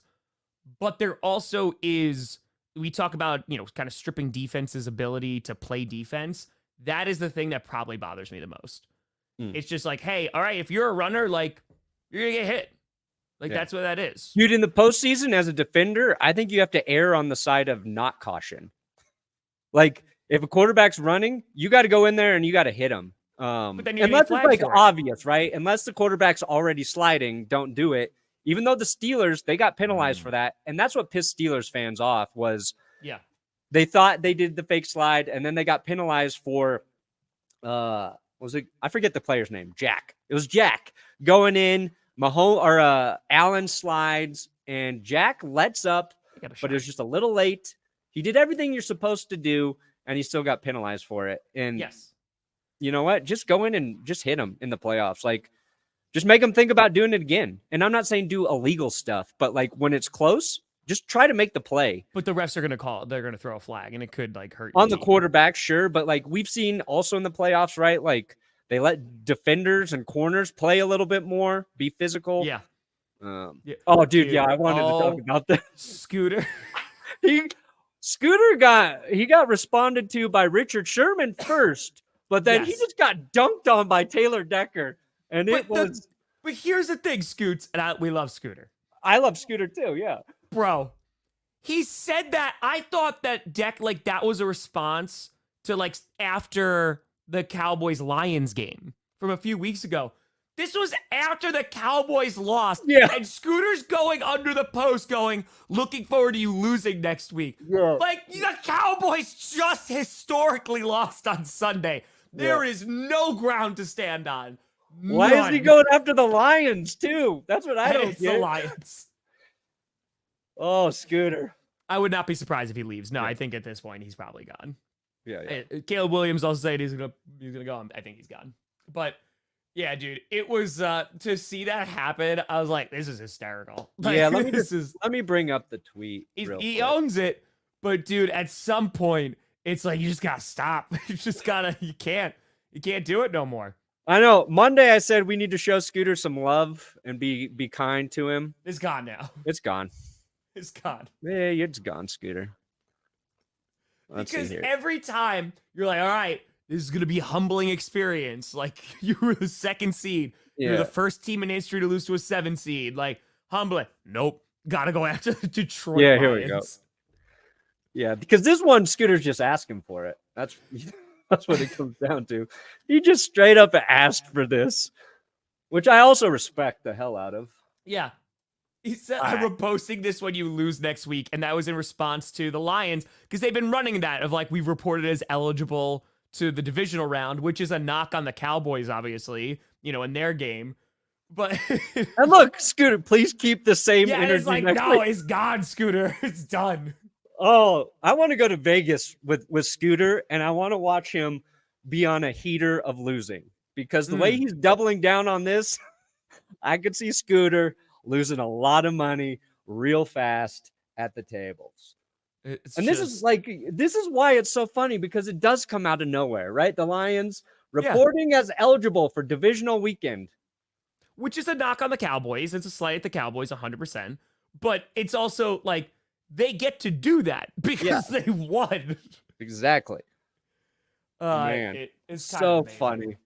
Speaker 2: But there also is, we talk about, kind of stripping defense's ability to play defense. That is the thing that probably bothers me the most. It's just like, hey, all right, if you're a runner, like, you're going to get hit. Like, that's what that is.
Speaker 1: Dude, in the postseason as a defender, I think you have to err on the side of not caution. Like, if a quarterback's running, you got to go in there and you got to hit him.
Speaker 2: But then you're
Speaker 1: unless it's like obvious, right? Unless the quarterback's already sliding, don't do it. Even though the Steelers, they got penalized for that. And that's what pissed Steelers fans off was they thought they did the fake slide, and then they got penalized for, was it? I forget the player's name. Jack. It was Jack going in. Mahomes or Allen slides, and Jack lets up, but it was just a little late. He did everything you're supposed to do, and he still got penalized for it. And you know what? Just go in and just hit him in the playoffs. Like, just make them think about doing it again. And I'm not saying do illegal stuff, but like when it's close, just try to make the play.
Speaker 2: But the refs are going to call it. They're going to throw a flag, and it could like hurt
Speaker 1: on the quarterback, sure. But like we've seen also in the playoffs, right? Like they let defenders and corners play a little bit more, be physical.
Speaker 2: Yeah.
Speaker 1: Oh, dude, I wanted to talk about that.
Speaker 2: Scooter.
Speaker 1: Scooter got responded to by Richard Sherman first, but then he just got dunked on by Taylor Decker. And
Speaker 2: but here's the thing, Scoots, and we love Scooter.
Speaker 1: I love Scooter too, yeah.
Speaker 2: Bro, he said that. I thought that that was a response to like after the Cowboys-Lions game from a few weeks ago. This was after the Cowboys lost.
Speaker 1: Yeah.
Speaker 2: And Scooter's going under the post looking forward to you losing next week.
Speaker 1: Yeah.
Speaker 2: Like, the Cowboys just historically lost on Sunday. There is no ground to stand on.
Speaker 1: Why is he going after the Lions, too? That's what I don't get.
Speaker 2: The Lions.
Speaker 1: Oh, Scooter.
Speaker 2: I would not be surprised if he leaves. No, I think at this point he's probably gone.
Speaker 1: Yeah.
Speaker 2: Caleb Williams also said he's gonna go. I think he's gone. But yeah, dude, it was to see that happen. I was like, this is hysterical. Like,
Speaker 1: let me bring up the tweet.
Speaker 2: He owns it, but dude, at some point, it's like you just gotta stop. You can't do it no more.
Speaker 1: I know. Monday I said we need to show Scooter some love and be kind to him.
Speaker 2: It's gone now.
Speaker 1: It's gone.
Speaker 2: It's gone.
Speaker 1: Yeah, it's gone, Scooter.
Speaker 2: Because every time you're like, all right, this is going to be a humbling experience. Like, you were the second seed. You're the first team in history to lose to a 7 seed. Like, humbling. Nope. Got to go after the Detroit Lions.
Speaker 1: Here we go. Yeah, because this one, Scooter's just asking for it. That's what it comes down to. He just straight up asked for this, which I also respect the hell out of.
Speaker 2: Yeah. He said, I'm reposting this when you lose next week. And that was in response to the Lions, because they've been running that of like, we've reported as eligible to the divisional round, which is a knock on the Cowboys, obviously, in their game. But
Speaker 1: and look, Scooter, please keep the same energy.
Speaker 2: It's like, no, it's gone, Scooter. It's done.
Speaker 1: Oh, I want to go to Vegas with Scooter, and I want to watch him be on a heater of losing, because the way he's doubling down on this, I could see Scooter losing a lot of money real fast at the tables. This is why it's so funny, because it does come out of nowhere, right? The Lions reporting as eligible for divisional weekend.
Speaker 2: Which is a knock on the Cowboys. It's a slight at the Cowboys, 100%. But it's also like they get to do that because they won.
Speaker 1: Exactly. Man,
Speaker 2: it's
Speaker 1: so funny.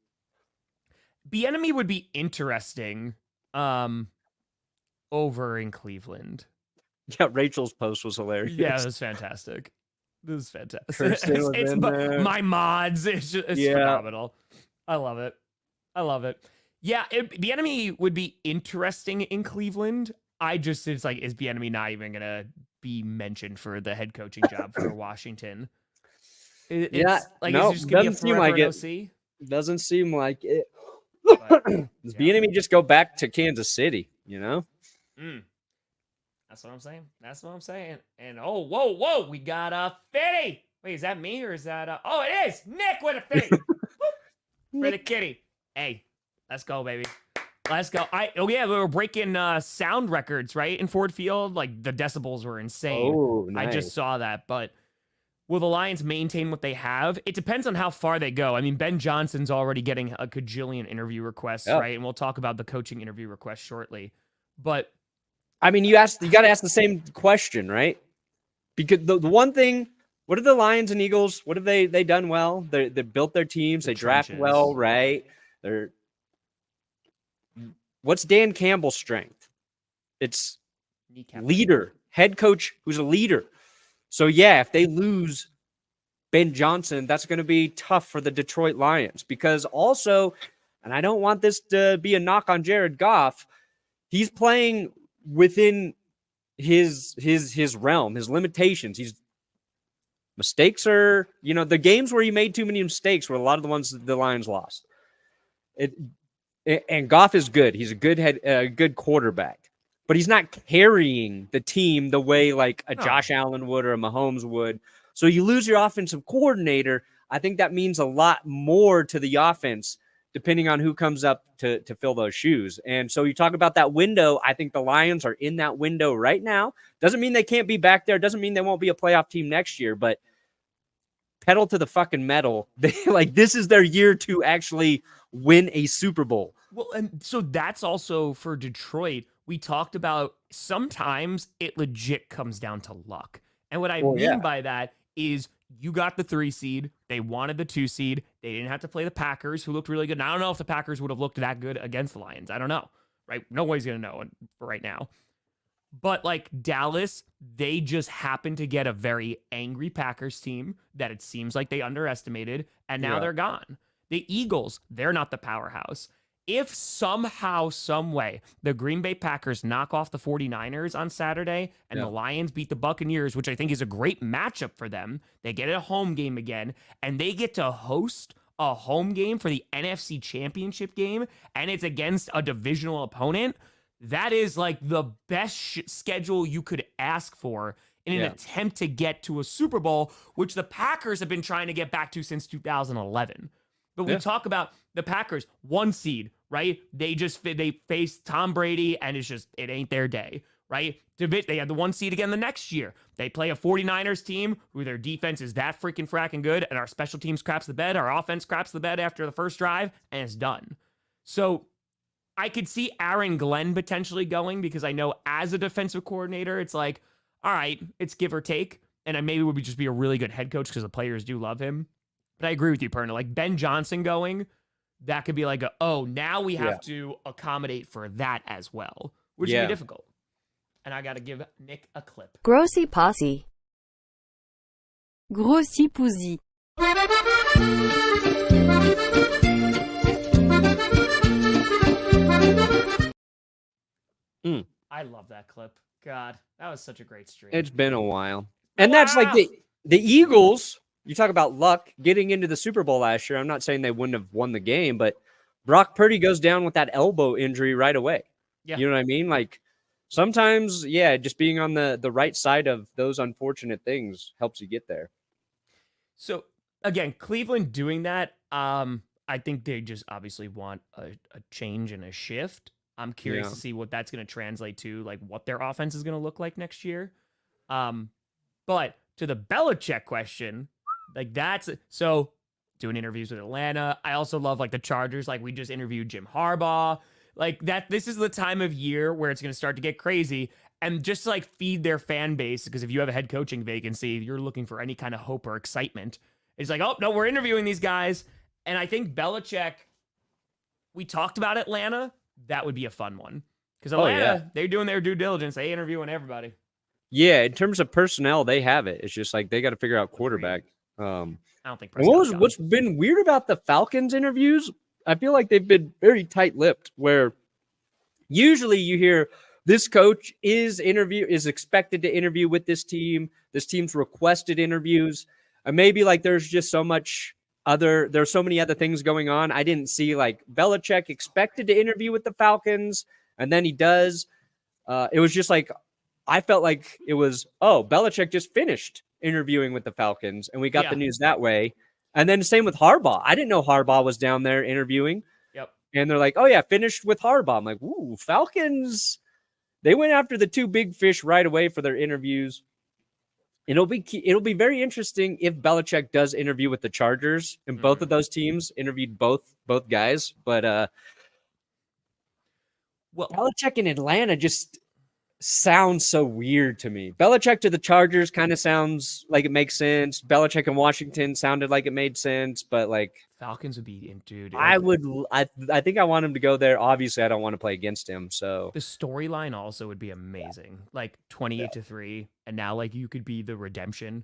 Speaker 2: Bieniemy would be interesting over in Cleveland.
Speaker 1: Yeah, Rachel's post was hilarious.
Speaker 2: Yeah, it was fantastic. This is fantastic. It's my mods. It's phenomenal. I love it. I love it. Yeah, the enemy would be interesting in Cleveland. It's like, is the enemy not even gonna be mentioned for the head coaching job for Washington? It's like, is it just gonna be a
Speaker 1: doesn't seem
Speaker 2: forever
Speaker 1: like it.
Speaker 2: OC?
Speaker 1: Doesn't seem like it.
Speaker 2: But,
Speaker 1: Does the enemy just go back to Kansas City?
Speaker 2: That's what I'm saying. That's what I'm saying. And whoa, we got a Fitty. Wait, is that me or is that? Oh, it is Nick with a Fitty for the kitty. Hey, let's go, baby. Let's go. We were breaking sound records, right, in Ford Field. Like, the decibels were insane.
Speaker 1: Oh, nice.
Speaker 2: I just saw that. But will the Lions maintain what they have? It depends on how far they go. I mean, Ben Johnson's already getting a cajillion interview requests, right? And we'll talk about the coaching interview requests shortly. But
Speaker 1: I mean, you got to ask the same question, right? Because the one thing, what are the Lions and Eagles? What have they done well? They built their teams. They draft well, right? What's Dan Campbell's strength? It's leader, head coach who's a leader. So yeah, if they lose Ben Johnson, that's going to be tough for the Detroit Lions, because also, and I don't want this to be a knock on Jared Goff, he's playing within his realm, his limitations. Mistakes are, the games where he made too many mistakes were a lot of the ones that the Lions lost. And Goff is good. He's a good quarterback, but he's not carrying the team the way like a Josh Allen would or a Mahomes would. So you lose your offensive coordinator. I think that means a lot more to the offense, depending on who comes up to fill those shoes. And so you talk about that window. I think the Lions are in that window right now. Doesn't mean they can't be back there. Doesn't mean they won't be a playoff team next year, but pedal to the fucking metal. This is their year to actually win a Super Bowl.
Speaker 2: Well, and so that's also for Detroit. We talked about sometimes it legit comes down to luck. And what I mean by that is you got the 3 seed. They wanted the 2 seed. They didn't have to play the Packers, who looked really good. And I don't know if the Packers would have looked that good against the Lions. I don't know, right? Nobody's going to know right now. But like Dallas, they just happened to get a very angry Packers team that it seems like they underestimated, and now they're gone. The Eagles, they're not the powerhouse. If somehow, some way, the Green Bay Packers knock off the 49ers on Saturday and the Lions beat the Buccaneers, which I think is a great matchup for them, they get a home game again, and they get to host a home game for the NFC Championship game, and it's against a divisional opponent, that is like the best schedule you could ask for in an attempt to get to a Super Bowl, which the Packers have been trying to get back to since 2011. But we talk about the Packers, 1 seed, right? They face Tom Brady, and it ain't their day, right? They had the 1 seed again the next year. They play a 49ers team who their defense is that freaking fracking good, and our special teams craps the bed, our offense craps the bed after the first drive, and it's done. So I could see Aaron Glenn potentially going, because I know as a defensive coordinator, it's like, all right, it's give or take. And I maybe would just be a really good head coach because the players do love him. But I agree with you, Perna. Like Ben Johnson going, that could be like, now we have to accommodate for that as well, which would be difficult. And I got to give Nick a clip.
Speaker 4: Grossi Posse. Grossi Pousi.
Speaker 2: I love that clip. God, that was such a great stream.
Speaker 1: It's been a while. And that's like the Eagles. You talk about luck getting into the Super Bowl last year. I'm not saying they wouldn't have won the game, but Brock Purdy goes down with that elbow injury right away. Yeah. You know what I mean? Like sometimes, just being on the right side of those unfortunate things helps you get there.
Speaker 2: So again, Cleveland doing that, I think they just obviously want a change and a shift. I'm curious to see what that's going to translate to, like what their offense is going to look like next year. But to the Belichick question, like so doing interviews with Atlanta. I also love like the Chargers. Like we just interviewed Jim Harbaugh. Like that, this is the time of year where it's going to start to get crazy, and just to, like feed their fan base. Because if you have a head coaching vacancy, you're looking for any kind of hope or excitement. It's like, oh no, we're interviewing these guys. And I think Belichick, we talked about Atlanta. That would be a fun one. Because Atlanta, they're doing their due diligence. They interviewing everybody.
Speaker 1: Yeah, in terms of personnel, they have it. It's just like they got to figure out quarterback.
Speaker 2: I don't think.
Speaker 1: What's been weird about the Falcons interviews? I feel like they've been very tight-lipped, where usually you hear this coach is expected to interview with this team. This team's requested interviews. And maybe like there's just there's so many other things going on. I didn't see like Belichick expected to interview with the Falcons, and then he does. It was just like, I felt like it was, Belichick just finished interviewing with the Falcons, and we got the news that way. And then same with Harbaugh. I didn't know Harbaugh was down there interviewing.
Speaker 2: Yep. And
Speaker 1: they're like, oh yeah, finished with Harbaugh. I'm like, ooh, Falcons. They went after the two big fish right away for their interviews. It'll be very interesting if Belichick does interview with the Chargers, and both of those teams interviewed both guys. But Belichick in Atlanta just sounds so weird to me. Belichick to the Chargers kind of sounds like it makes sense. Belichick in Washington sounded like it made sense, but like
Speaker 2: Falcons would be dude.
Speaker 1: I think I want him to go there. Obviously, I don't want to play against him. So
Speaker 2: the storyline also would be amazing. Like 28-3, and now like you could be the redemption.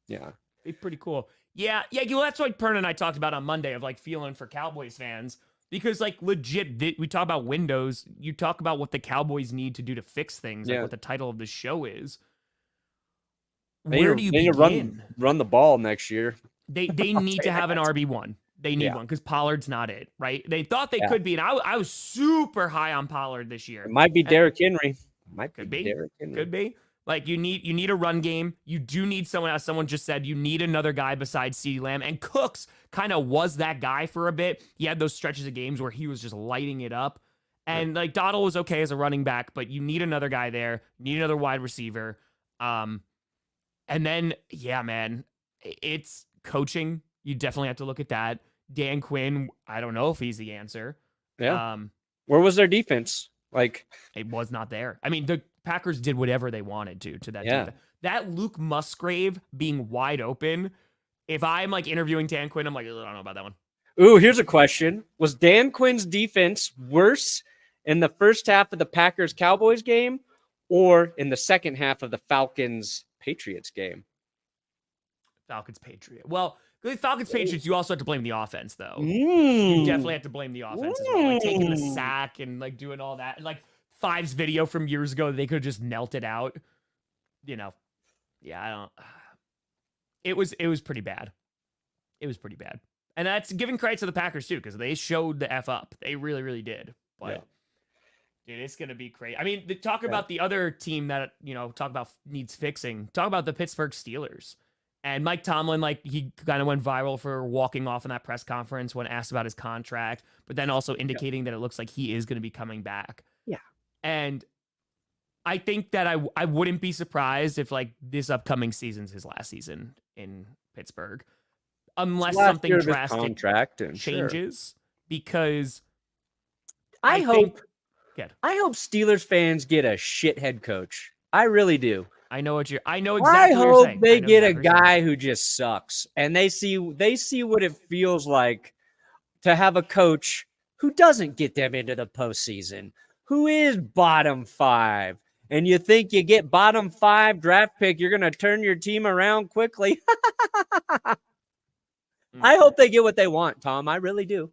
Speaker 1: Yeah,
Speaker 2: be pretty cool. Yeah. Well, that's what Perna and I talked about on Monday of like feeling for Cowboys fans. Because, like, legit, we talk about windows. You talk about what the Cowboys need to do to fix things, like what the title of the show is. Where do you begin?
Speaker 1: Run the ball next year.
Speaker 2: They need to have an RB1. They need one because Pollard's not it, right? They thought they could be, and I was super high on Pollard this year.
Speaker 1: It might be Derrick Henry.
Speaker 2: Could be. Like, you need a run game. You do need someone, as someone just said, you need another guy besides CeeDee Lamb. And Cooks kind of was that guy for a bit. He had those stretches of games where he was just lighting it up. And, like, Donald was okay as a running back, but you need another guy there. You need another wide receiver. And then, yeah, man, it's coaching. You definitely have to look at that. Dan Quinn, I don't know if he's the answer.
Speaker 1: Yeah. Where was their defense? Like,
Speaker 2: it was not there. I mean, the Packers did whatever they wanted to that defense. That Luke Musgrave being wide open. If I'm like interviewing Dan Quinn, I'm like, I don't know about that one.
Speaker 1: Ooh, here's a question. Was Dan Quinn's defense worse in the first half of the Packers-Cowboys game or in the second half of the Falcons-Patriots game?
Speaker 2: Falcons-Patriots. Well, the Falcons-Patriots, you also have to blame the offense, though. You definitely have to blame the offense as well. Like taking the sack and like doing all that. Like Five's video from years ago, they could have just knelt it out. You know, I don't. It was pretty bad. It was pretty bad, and that's giving credit to the Packers too, because they showed the F up. They really, really did. But dude, it's gonna be crazy. I mean, talk about the other team that talk about needs fixing. Talk about the Pittsburgh Steelers. And Mike Tomlin, like, he kind of went viral for walking off in that press conference when asked about his contract, but then also indicating that it looks like he is going to be coming back.
Speaker 1: Yeah.
Speaker 2: And I think that I wouldn't be surprised if, like, this upcoming season's his last season in Pittsburgh. Unless something drastic changes. Because I hope
Speaker 1: Steelers fans get a shit head coach. I really do.
Speaker 2: I know exactly
Speaker 1: I
Speaker 2: what you're saying.
Speaker 1: hope they get a guy who just sucks, and they see what it feels like to have a coach who doesn't get them into the postseason, who is bottom 5. And you think you get bottom 5 draft pick, you're going to turn your team around quickly. I hope they get what they want, Tom. I really do.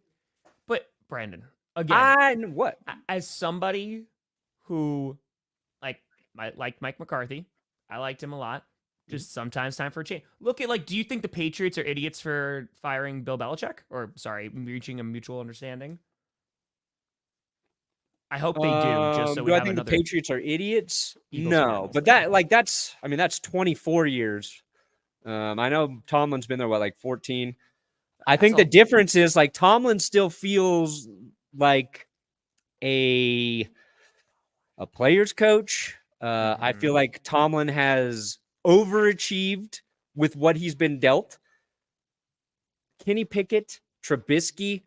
Speaker 2: But Brandon, again,
Speaker 1: what?
Speaker 2: As somebody who like Mike McCarthy, I liked him a lot. Just sometimes time for a change. Look at, like, do you think the Patriots are idiots for firing Bill Belichick? Or, sorry, reaching a mutual understanding? I hope they do, just so we have
Speaker 1: I think
Speaker 2: another...
Speaker 1: the Patriots are idiots?
Speaker 2: Eagles
Speaker 1: no, but that's 24 years. I know Tomlin's been there, 14? I think the difference is, like, Tomlin still feels like a player's coach. I feel like Tomlin has overachieved with what he's been dealt. Kenny Pickett, Trubisky,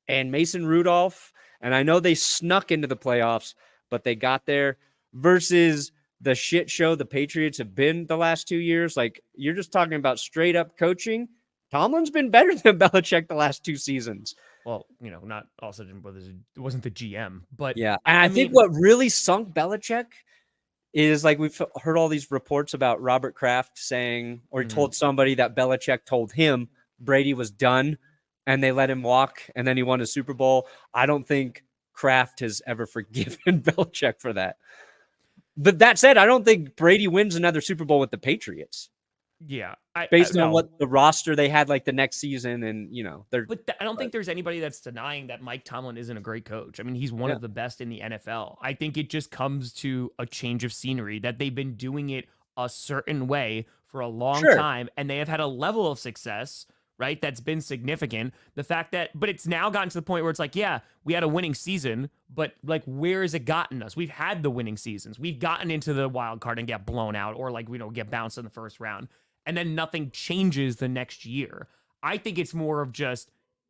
Speaker 1: and Mason Rudolph, and I know they snuck into the playoffs, but they got there, versus the shit show the Patriots have been the last 2 years. Like, you're just talking about straight up coaching. Tomlin's been better than Belichick the last 2 seasons.
Speaker 2: Well, not also it wasn't the GM, but
Speaker 1: yeah. And I think what really sunk Belichick is, like, we've heard all these reports about Robert Kraft saying, or he told somebody that Belichick told him Brady was done and they let him walk, and then he won a Super Bowl. I don't think Kraft has ever forgiven Belichick for that. But that said, I don't think Brady wins another Super Bowl with the Patriots.
Speaker 2: Yeah,
Speaker 1: Based on
Speaker 2: no.
Speaker 1: what the roster they had like the next season, and they're.
Speaker 2: But I don't think there's anybody that's denying that Mike Tomlin isn't a great coach. I mean, he's one of the best in the NFL. I think it just comes to a change of scenery, that they've been doing it a certain way for a long time, and they have had a level of success, right, that's been significant. The fact that, but it's now gotten to the point where it's like, yeah, we had a winning season, but like, where has it gotten us? We've had the winning seasons. We've gotten into the wild card and get blown out, or like, get bounced in the first round, and then nothing changes the next year. I think it's more of just,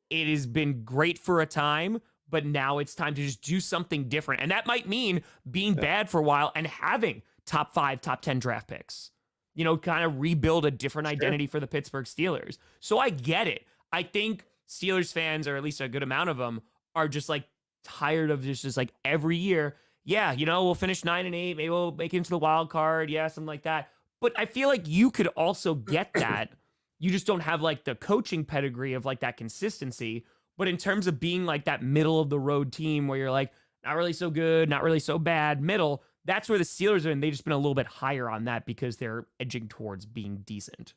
Speaker 2: it has been great for a time, but now it's time to just do something different. And that might mean being bad for a while and having top 5, top 10 draft picks, kind of rebuild a different identity for the Pittsburgh Steelers. So I get it. I think Steelers fans, or at least a good amount of them, are just like tired of just like every year. Yeah, we'll finish 9-8. Maybe we'll make it into the wild card. Yeah, something like that. But I feel like you could also get that. You just don't have like the coaching pedigree of like that consistency. But in terms of being like that middle of the road team where you're like, not really so good, not really so bad, middle, that's where the Steelers are. And they've just been a little bit higher on that because they're edging towards being decent,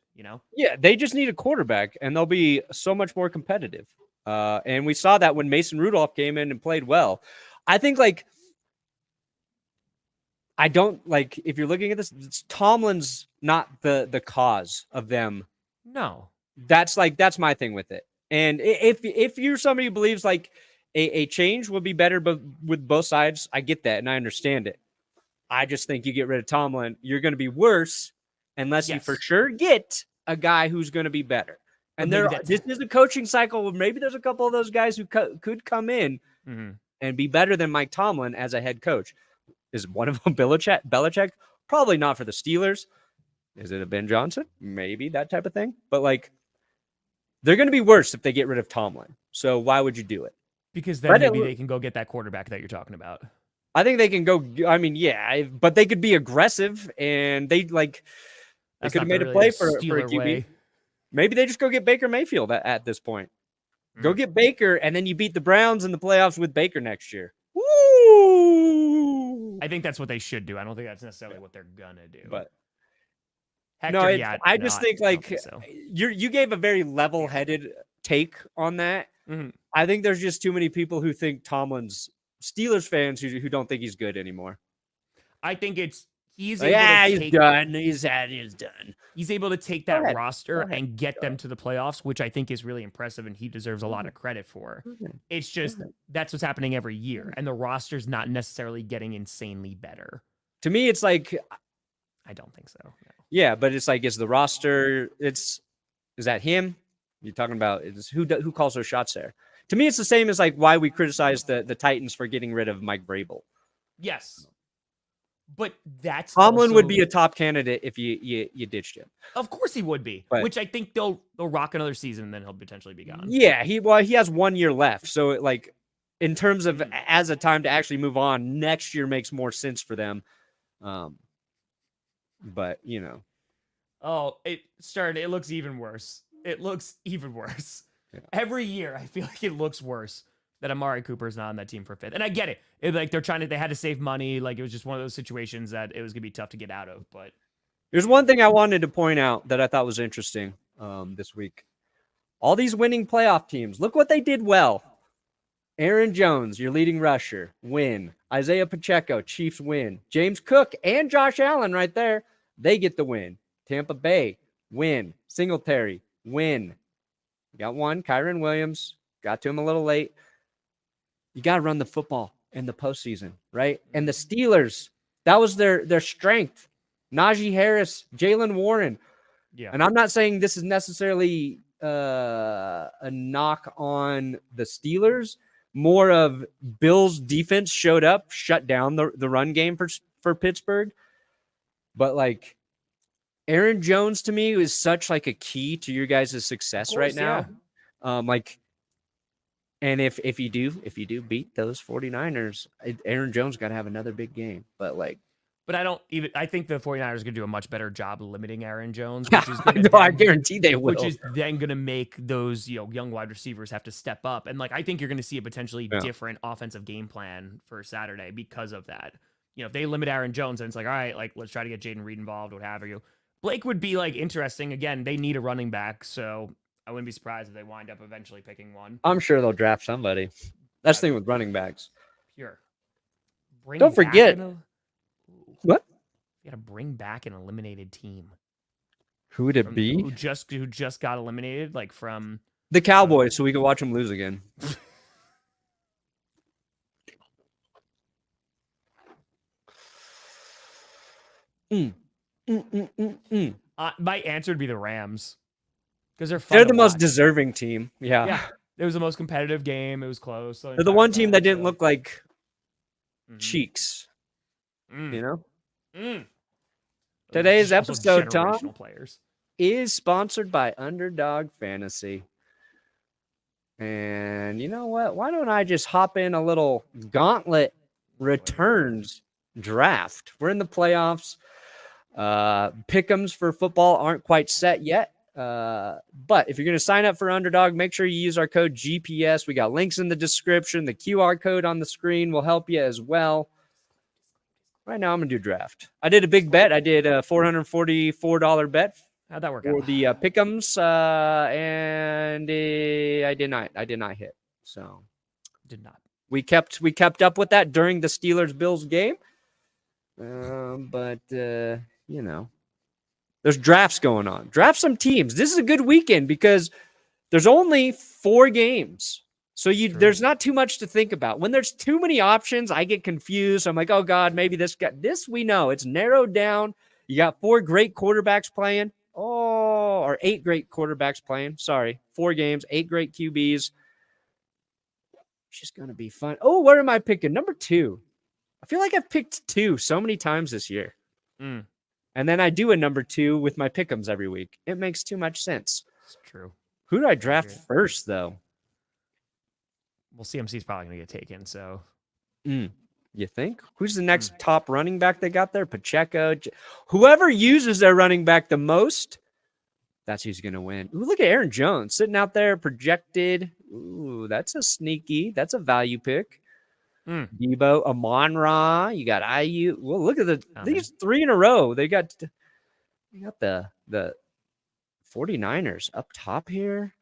Speaker 1: Yeah, they just need a quarterback and they'll be so much more competitive. And we saw that when Mason Rudolph came in and played well. I think I don't like, if you're looking at this, Tomlin's not the cause of them.
Speaker 2: No,
Speaker 1: that's my thing with it. And if you're somebody who believes like a change will be better, but with both sides, I get that and I understand it. I just think you get rid of Tomlin, you're going to be worse unless you for sure get a guy who's going to be better. And this is a coaching cycle where maybe there's a couple of those guys who could come in and be better than Mike Tomlin as a head coach. Is one of them Belichick? Probably not for the Steelers. Is it a Ben Johnson? Maybe, that type of thing. But like, they're going to be worse if they get rid of Tomlin. So why would you do it?
Speaker 2: Because then maybe they can go get that quarterback that you're talking about.
Speaker 1: I think they can go. I mean, yeah, but they could be aggressive and they could have made a play for a QB. Way. Maybe they just go get Baker Mayfield at this point. Go get Baker, and then you beat the Browns in the playoffs with Baker next year. Woo!
Speaker 2: I think that's what they should do. I don't think that's necessarily what they're gonna do.
Speaker 1: But
Speaker 2: Hector,
Speaker 1: I just think
Speaker 2: so.
Speaker 1: you gave a very level-headed take on that.
Speaker 2: Mm-hmm.
Speaker 1: I think there's just too many people who think Tomlin's Steelers fans who don't think he's good anymore.
Speaker 2: I think he's
Speaker 1: done. He's done.
Speaker 2: He's able to take that roster and get them to the playoffs, which I think is really impressive, and he deserves a lot of credit for. It's just that's what's happening every year, and the roster's not necessarily getting insanely better.
Speaker 1: To me, it's like
Speaker 2: I don't think so. No.
Speaker 1: Yeah, but it's like, is the roster? Is that him? You're talking about who calls those shots there? To me, it's the same as like why we criticize the Titans for getting rid of Mike Vrabel.
Speaker 2: Yes. But that's
Speaker 1: Tomlin would be a top candidate if you ditched him.
Speaker 2: Of course he would be. But, which I think they'll rock another season and then he'll potentially be gone.
Speaker 1: Yeah, he has 1 year left. So like in terms of as a time to actually move on, next year makes more sense for them. But
Speaker 2: Oh, it looks even worse. It looks even worse. Yeah. Every year I feel like it looks worse that Amari Cooper's not on that team for fifth. And I get it. Like they had to save money. Like it was just one of those situations that it was going to be tough to get out of. But
Speaker 1: there's one thing I wanted to point out that I thought was interesting this week. All these winning playoff teams, look what they did well. Aaron Jones, your leading rusher, win. Isaiah Pacheco, Chiefs win. James Cook and Josh Allen right there, they get the win. Tampa Bay, win. Singletary, win. Got one. Kyron Williams, got to him a little late. You got to run the football in the postseason, right? And the Steelers, that was their strength. Najee Harris, Jaylen Warren.
Speaker 2: Yeah.
Speaker 1: And I'm not saying this is necessarily a knock on the Steelers. More of Bill's defense showed up, shut down the run game for Pittsburgh. But like Aaron Jones to me is such like a key to your guys' success right now. Yeah. And if you do beat those 49ers, Aaron Jones got to have another big game. But like
Speaker 2: But I think the 49ers are going to do a much better job limiting Aaron Jones,
Speaker 1: Yeah,
Speaker 2: which is going to
Speaker 1: no, I guarantee they will.
Speaker 2: which is then going to make those, young wide receivers have to step up. And like, I think you're going to see a potentially different offensive game plan for Saturday because of that. If they limit Aaron Jones, and it's like, all right, like, let's try to get Jaden Reed involved, what have you. Blake would be like interesting. Again, they need a running back, so I wouldn't be surprised if they wind up eventually picking one.
Speaker 1: I'm sure they'll draft somebody. That's the thing with running backs.
Speaker 2: Pure.
Speaker 1: Don't forget. What?
Speaker 2: You got to bring back an eliminated team.
Speaker 1: Who would it be?
Speaker 2: Who just got eliminated, like from
Speaker 1: the Cowboys, so we can watch them lose again.
Speaker 2: My answer would be the Rams because
Speaker 1: they're the most deserving team. Yeah,
Speaker 2: it was the most competitive game. It was close.
Speaker 1: They're the one team that didn't look like cheeks. Today's episode, Tom, is sponsored by Underdog Fantasy. And you know what? Why don't I just hop in a little gauntlet returns draft? We're in the playoffs. Pick'ems for football aren't quite set yet. But if you're going to sign up for Underdog, make sure you use our code GPS. We got links in the description. The QR code on the screen will help you as well. Right now, I'm going to do draft. I did a big bet. I did a $444 bet.
Speaker 2: How'd that work
Speaker 1: for
Speaker 2: out?
Speaker 1: the Pick'ems, and I did not hit. So
Speaker 2: did not.
Speaker 1: We kept up with that during the Steelers-Bills game. But there's drafts going on. Draft some teams. This is a good weekend because there's only 4 games. So there's not too much to think about. When there's too many options, I get confused. I'm like, oh God, maybe this guy. This we know. It's narrowed down. You got 4 great quarterbacks playing. Or 8 great quarterbacks playing. Sorry. 4 games, 8 great QBs. It's just going to be fun. Oh, where am I picking? Number 2. I feel like I've picked 2 so many times this year. And then I do a number 2 with my pick'ems every week. It makes too much sense.
Speaker 2: It's true.
Speaker 1: Who do I draft first, though?
Speaker 2: Well, CMC's probably going to get taken, so.
Speaker 1: You think? Who's the next top running back they got there? Pacheco. Whoever uses their running back the most, that's who's going to win. Ooh, look at Aaron Jones sitting out there projected. Ooh, that's a value pick. Debo, Amon-Ra. You got IU. Well, look at these 3 in a row. They got the 49ers up top here.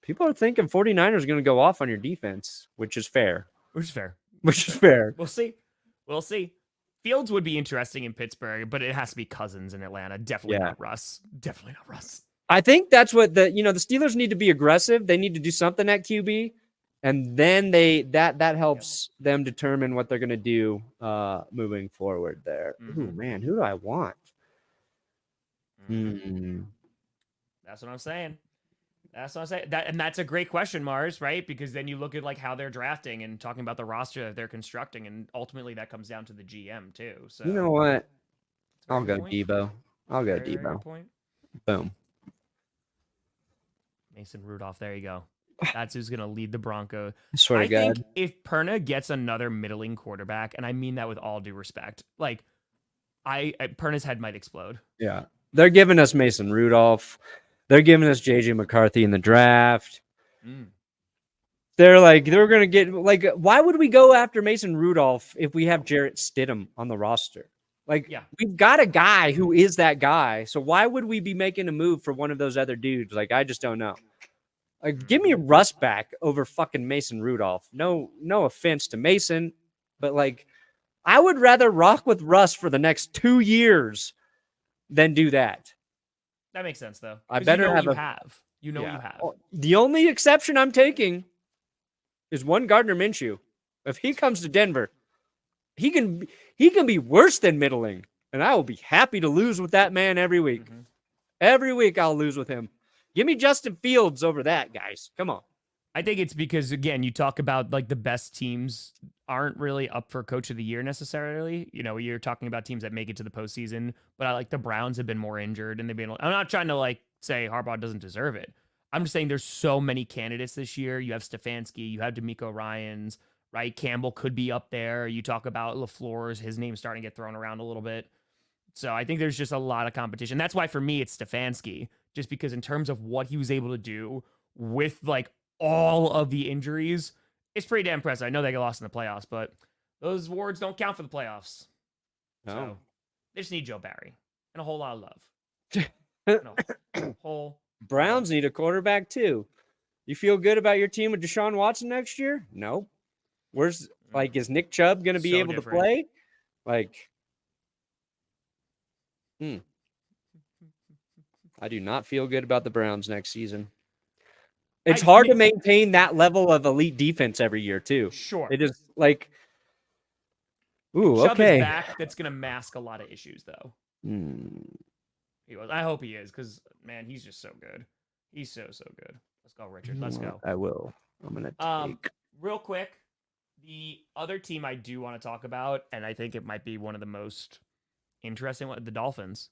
Speaker 1: People are thinking 49ers are going to go off on your defense, which is fair.
Speaker 2: Which is fair. We'll see. Fields would be interesting in Pittsburgh, but it has to be Cousins in Atlanta. Definitely not Russ.
Speaker 1: I think that's what the Steelers need to be aggressive. They need to do something at QB, and then that helps them determine what they're going to do moving forward there. Ooh, man, who do I want?
Speaker 2: That's what I'm saying. That's a great question, Mars, right? Because then you look at like how they're drafting and talking about the roster that they're constructing, and ultimately that comes down to the GM too. So
Speaker 1: you know what? I'll go Debo. Boom.
Speaker 2: Mason Rudolph. There you go. That's who's going to lead the Broncos.
Speaker 1: I
Speaker 2: think if Perna gets another middling quarterback, and I mean that with all due respect, like Perna's head might explode.
Speaker 1: Yeah, they're giving us Mason Rudolph. They're giving us JJ McCarthy in the draft. They're going to get why would we go after Mason Rudolph if we have Jarrett Stidham on the roster? We've got a guy who is that guy. So why would we be making a move for one of those other dudes? I just don't know. Give me Russ back over fucking Mason Rudolph. No offense to Mason, but I would rather rock with Russ for the next 2 years than do that.
Speaker 2: That makes sense, though.
Speaker 1: I better
Speaker 2: what you
Speaker 1: have.
Speaker 2: The
Speaker 1: only exception I'm taking is one Gardner Minshew. If he comes to Denver, he can be worse than middling, and I will be happy to lose with that man every week. Every week I'll lose with him. Give me Justin Fields over that, guys. Come on.
Speaker 2: I think it's because, again, you talk about the best teams aren't really up for coach of the year necessarily. You're talking about teams that make it to the postseason, but the Browns have been more injured and I'm not trying to say Harbaugh doesn't deserve it. I'm just saying there's so many candidates this year. You have Stefanski, you have DeMeco Ryans, right? Campbell could be up there. You talk about LaFleur's, his name's starting to get thrown around a little bit. So I think there's just a lot of competition. That's why for me it's Stefanski, just because in terms of what he was able to do with like all of the injuries, it's pretty damn impressive. I know they got lost in the playoffs, but those awards don't count for the playoffs.
Speaker 1: No.
Speaker 2: So they just need Joe Barry and a whole lot of love. And a whole
Speaker 1: Browns need a quarterback too. You feel good about your team with Deshaun Watson next year? No. Where's is Nick Chubb going to be
Speaker 2: So
Speaker 1: able
Speaker 2: different.
Speaker 1: to play? I do not feel good about the Browns next season. It's hard to maintain that level of elite defense every year too.
Speaker 2: Sure.
Speaker 1: It is
Speaker 2: Chubb
Speaker 1: okay.
Speaker 2: is back. That's going to mask a lot of issues, though. He was. I hope he is, because, man, he's just so good. He's so good. Let's go, Richard. Let's go.
Speaker 1: I will. I'm going to take.
Speaker 2: Real quick, the other team I do want to talk about, and I think it might be one of the most interesting ones, the Dolphins.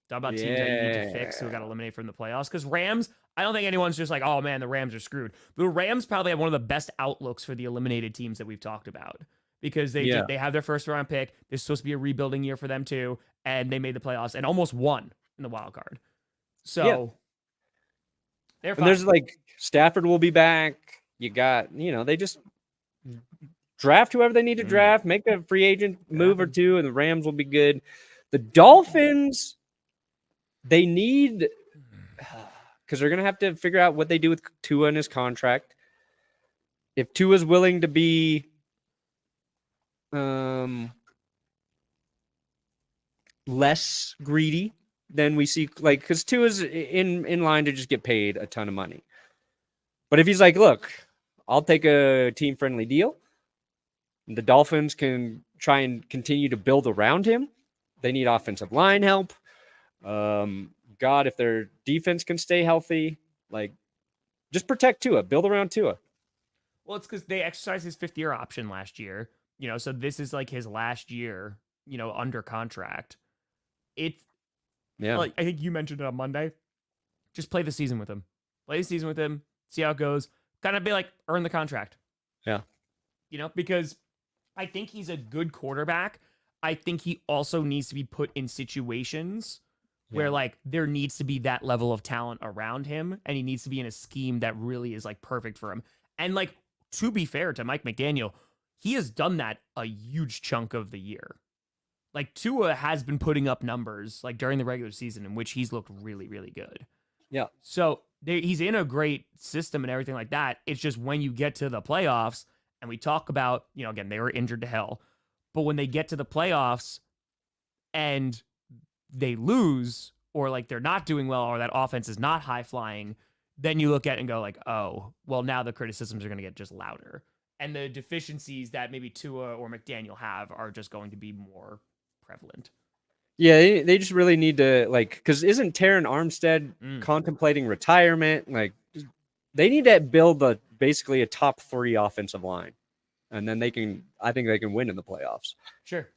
Speaker 2: Talk about teams that you need to fix who got eliminated from the playoffs. Because Rams, I don't think anyone's just like, oh, man, the Rams are screwed. The Rams probably have one of the best outlooks for the eliminated teams that we've talked about. Because they have their first round pick. This is supposed to be a rebuilding year for them too, and they made the playoffs and almost won in the wild card. So they're fine.
Speaker 1: And there's Stafford will be back. You got they just draft whoever they need to draft, make a free agent move or two, and the Rams will be good. The Dolphins, they need because they're gonna have to figure out what they do with Tua and his contract. If Tua's willing to be less greedy than we see, because Tua's in line to just get paid a ton of money. But if he's like, look, I'll take a team-friendly deal, the Dolphins can try and continue to build around him. They need offensive line help. God, if their defense can stay healthy, just protect Tua, build around Tua.
Speaker 2: Well, it's because they exercised his 5th-year option last year. So this is his last year, under contract. I think you mentioned it on Monday. Just play the season with him. See how it goes. Kind of be earn the contract.
Speaker 1: Yeah.
Speaker 2: Because I think he's a good quarterback. I think he also needs to be put in situations where there needs to be that level of talent around him, and he needs to be in a scheme that really is perfect for him. And to be fair to Mike McDaniel, he has done that a huge chunk of the year. Tua has been putting up numbers during the regular season in which he's looked really, really good.
Speaker 1: Yeah.
Speaker 2: So he's in a great system and everything like that. It's just when you get to the playoffs, and we talk about, again, they were injured to hell. But when they get to the playoffs and they lose, or they're not doing well, or that offense is not high flying, then you look at it and go oh, well, now the criticisms are going to get just louder. And the deficiencies that maybe Tua or McDaniel have are just going to be more prevalent.
Speaker 1: Yeah, they just really need to because isn't Taron Armstead contemplating retirement? They need to build basically a top 3 offensive line, and then I think they can win in the playoffs.
Speaker 2: Sure.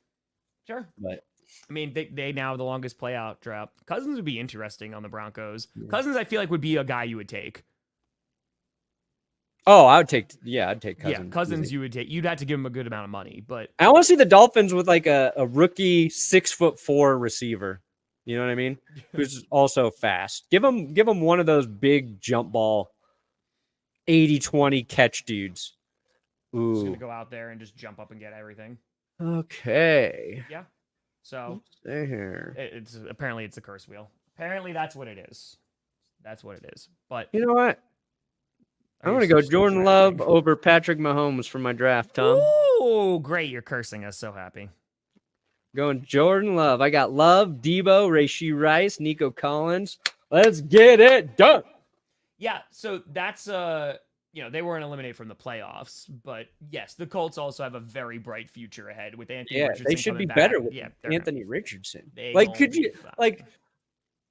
Speaker 1: But
Speaker 2: I mean, they now have the longest playout drought. Cousins would be interesting on the Broncos. Cousins, I feel would be a guy you would take.
Speaker 1: Oh, I'd take Cousins.
Speaker 2: Yeah, Cousins you would take. You'd have to give him a good amount of money, but
Speaker 1: I want to see the Dolphins with a rookie 6'4" receiver. You know what I mean? Who's also fast. Give him one of those big jump ball 80-20 catch dudes. Ooh.
Speaker 2: Just gonna go out there and just jump up and get everything.
Speaker 1: Okay.
Speaker 2: Yeah. So
Speaker 1: stay here.
Speaker 2: It's apparently it's a curse wheel. Apparently that's what it is. But
Speaker 1: you know what? I'm going to go Jordan Love over Patrick Mahomes for my draft, Tom.
Speaker 2: Oh, great. You're cursing us. So happy.
Speaker 1: Going Jordan Love. I got Love, Debo, Rashee Rice, Nico Collins. Let's get it done.
Speaker 2: Yeah, so that's, they weren't eliminated from the playoffs. But, yes, the Colts also have a very bright future ahead with Anthony Richardson.
Speaker 1: They should be better with Anthony Richardson. Could you,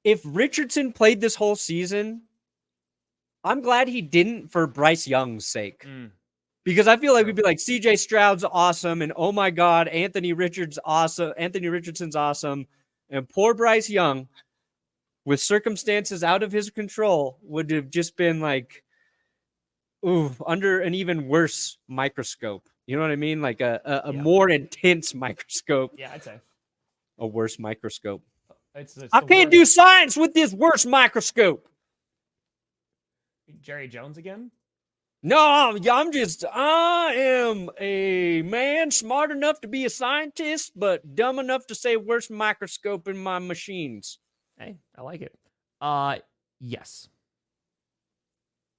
Speaker 1: if Richardson played this whole season, I'm glad he didn't for Bryce Young's sake. Because I feel we'd be CJ Stroud's awesome, and oh my God, Anthony Richardson's awesome, and poor Bryce Young, with circumstances out of his control, would have just been under an even worse microscope. You know what I mean? A more intense microscope.
Speaker 2: Yeah, I'd say.
Speaker 1: a worse microscope.
Speaker 2: It's
Speaker 1: I
Speaker 2: the
Speaker 1: can't
Speaker 2: worst.
Speaker 1: do science with this worse microscope.
Speaker 2: Jerry Jones again?
Speaker 1: No, I am a man smart enough to be a scientist, but dumb enough to say worse microscope in my machines.
Speaker 2: Hey, I like it. Yes.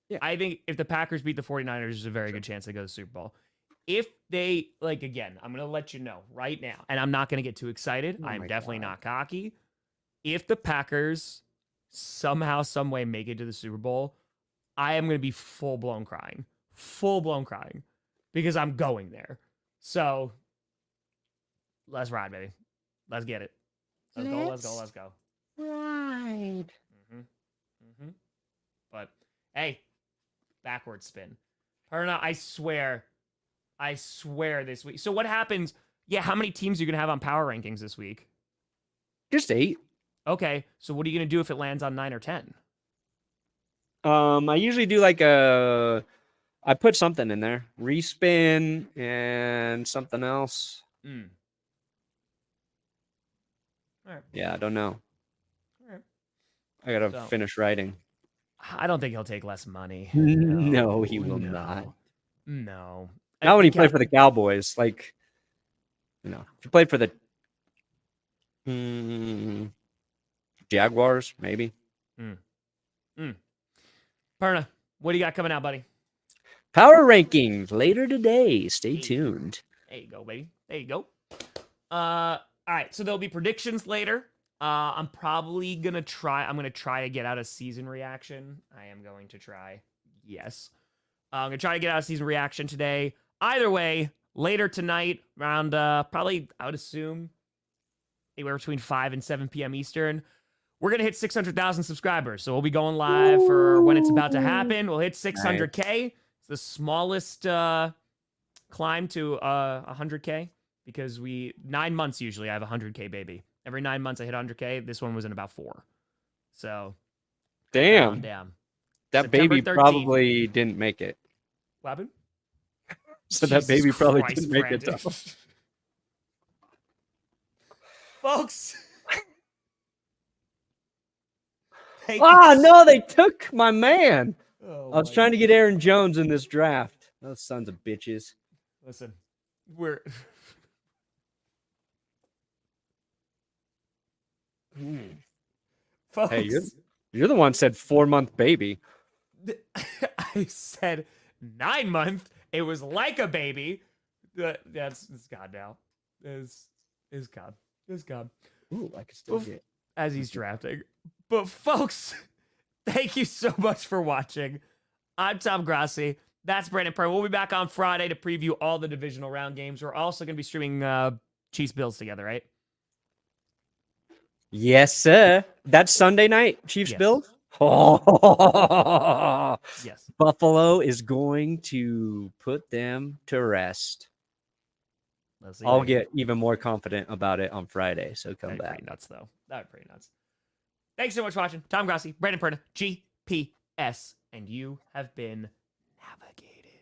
Speaker 1: Yeah.
Speaker 2: I think if the Packers beat the 49ers, there's a very good chance they go to the Super Bowl. If they, again, I'm going to let you know right now, and I'm not going to get too excited.
Speaker 1: Oh
Speaker 2: I'm
Speaker 1: my
Speaker 2: definitely
Speaker 1: God.
Speaker 2: not cocky. If the Packers somehow, some way make it to the Super Bowl, I am going to be full-blown crying. Full-blown crying. Because I'm going there. So, let's ride, baby. Let's get it. Let's go.
Speaker 1: Right.
Speaker 2: But, hey, backward spin. Perna, I swear this week. So what happens? Yeah, how many teams are you going to have on power rankings this week?
Speaker 1: Just 8.
Speaker 2: Okay, so what are you going to do if it lands on 9 or 10?
Speaker 1: I usually do I put something in there. Respin and something else.
Speaker 2: All right.
Speaker 1: Yeah, I don't know.
Speaker 2: All right.
Speaker 1: I got to
Speaker 2: So-
Speaker 1: finish writing.
Speaker 2: I don't think he'll take less money.
Speaker 1: No, he will not.
Speaker 2: No.
Speaker 1: Not when he played for the Cowboys. If you played for the Jaguars, maybe.
Speaker 2: Perna, what do you got coming out, buddy?
Speaker 1: Power rankings later today. Stay tuned.
Speaker 2: There you go, baby. There you go. All right, so there'll be predictions later. I'm probably gonna try to get out a season reaction. I am going to try. Yes. I'm gonna try to get out a season reaction today. Either way, later tonight, around probably I would assume anywhere between 5 and 7 p.m. Eastern. We're gonna hit 600,000 subscribers, so we'll be going live for when it's about to happen. We'll hit 600K. It's the smallest climb to 100K because 9 months usually I have 100K baby. Every 9 months I hit 100K. This one was in about 4. So
Speaker 1: Damn.
Speaker 2: down.
Speaker 1: That
Speaker 2: September
Speaker 1: baby
Speaker 2: 13th.
Speaker 1: probably didn't make it.
Speaker 2: What happened?
Speaker 1: So that baby
Speaker 2: Jesus
Speaker 1: probably
Speaker 2: Christ,
Speaker 1: didn't make it.
Speaker 2: Brandon. Folks.
Speaker 1: No, they took my man.
Speaker 2: Oh,
Speaker 1: I was trying to get Aaron Jones in this draft. Those sons of bitches.
Speaker 2: Listen, we're folks.
Speaker 1: Hey, you're the one said 4-month baby.
Speaker 2: I said 9 month. It was like a baby. That's God now. Is God. Is God.
Speaker 1: Ooh, I could still get.
Speaker 2: As he's drafting. But folks, thank you so much for watching. I'm Tom Grossi. That's Brandon Perna. We'll be back on Friday to preview all the divisional round games. We're also going to be streaming Chiefs Bills together, right?
Speaker 1: Yes, sir. That's Sunday night, Chiefs
Speaker 2: Yes.
Speaker 1: Bills. Oh,
Speaker 2: Yes.
Speaker 1: Buffalo is going to put them to rest.
Speaker 2: Let's see.
Speaker 1: I'll get even more confident about it on Friday, so come
Speaker 2: That'd be
Speaker 1: back.
Speaker 2: pretty nuts, though. That'd be pretty nuts. Thanks so much for watching. Tom Grossi, Brandon Perna, GPS, and you have been navigated.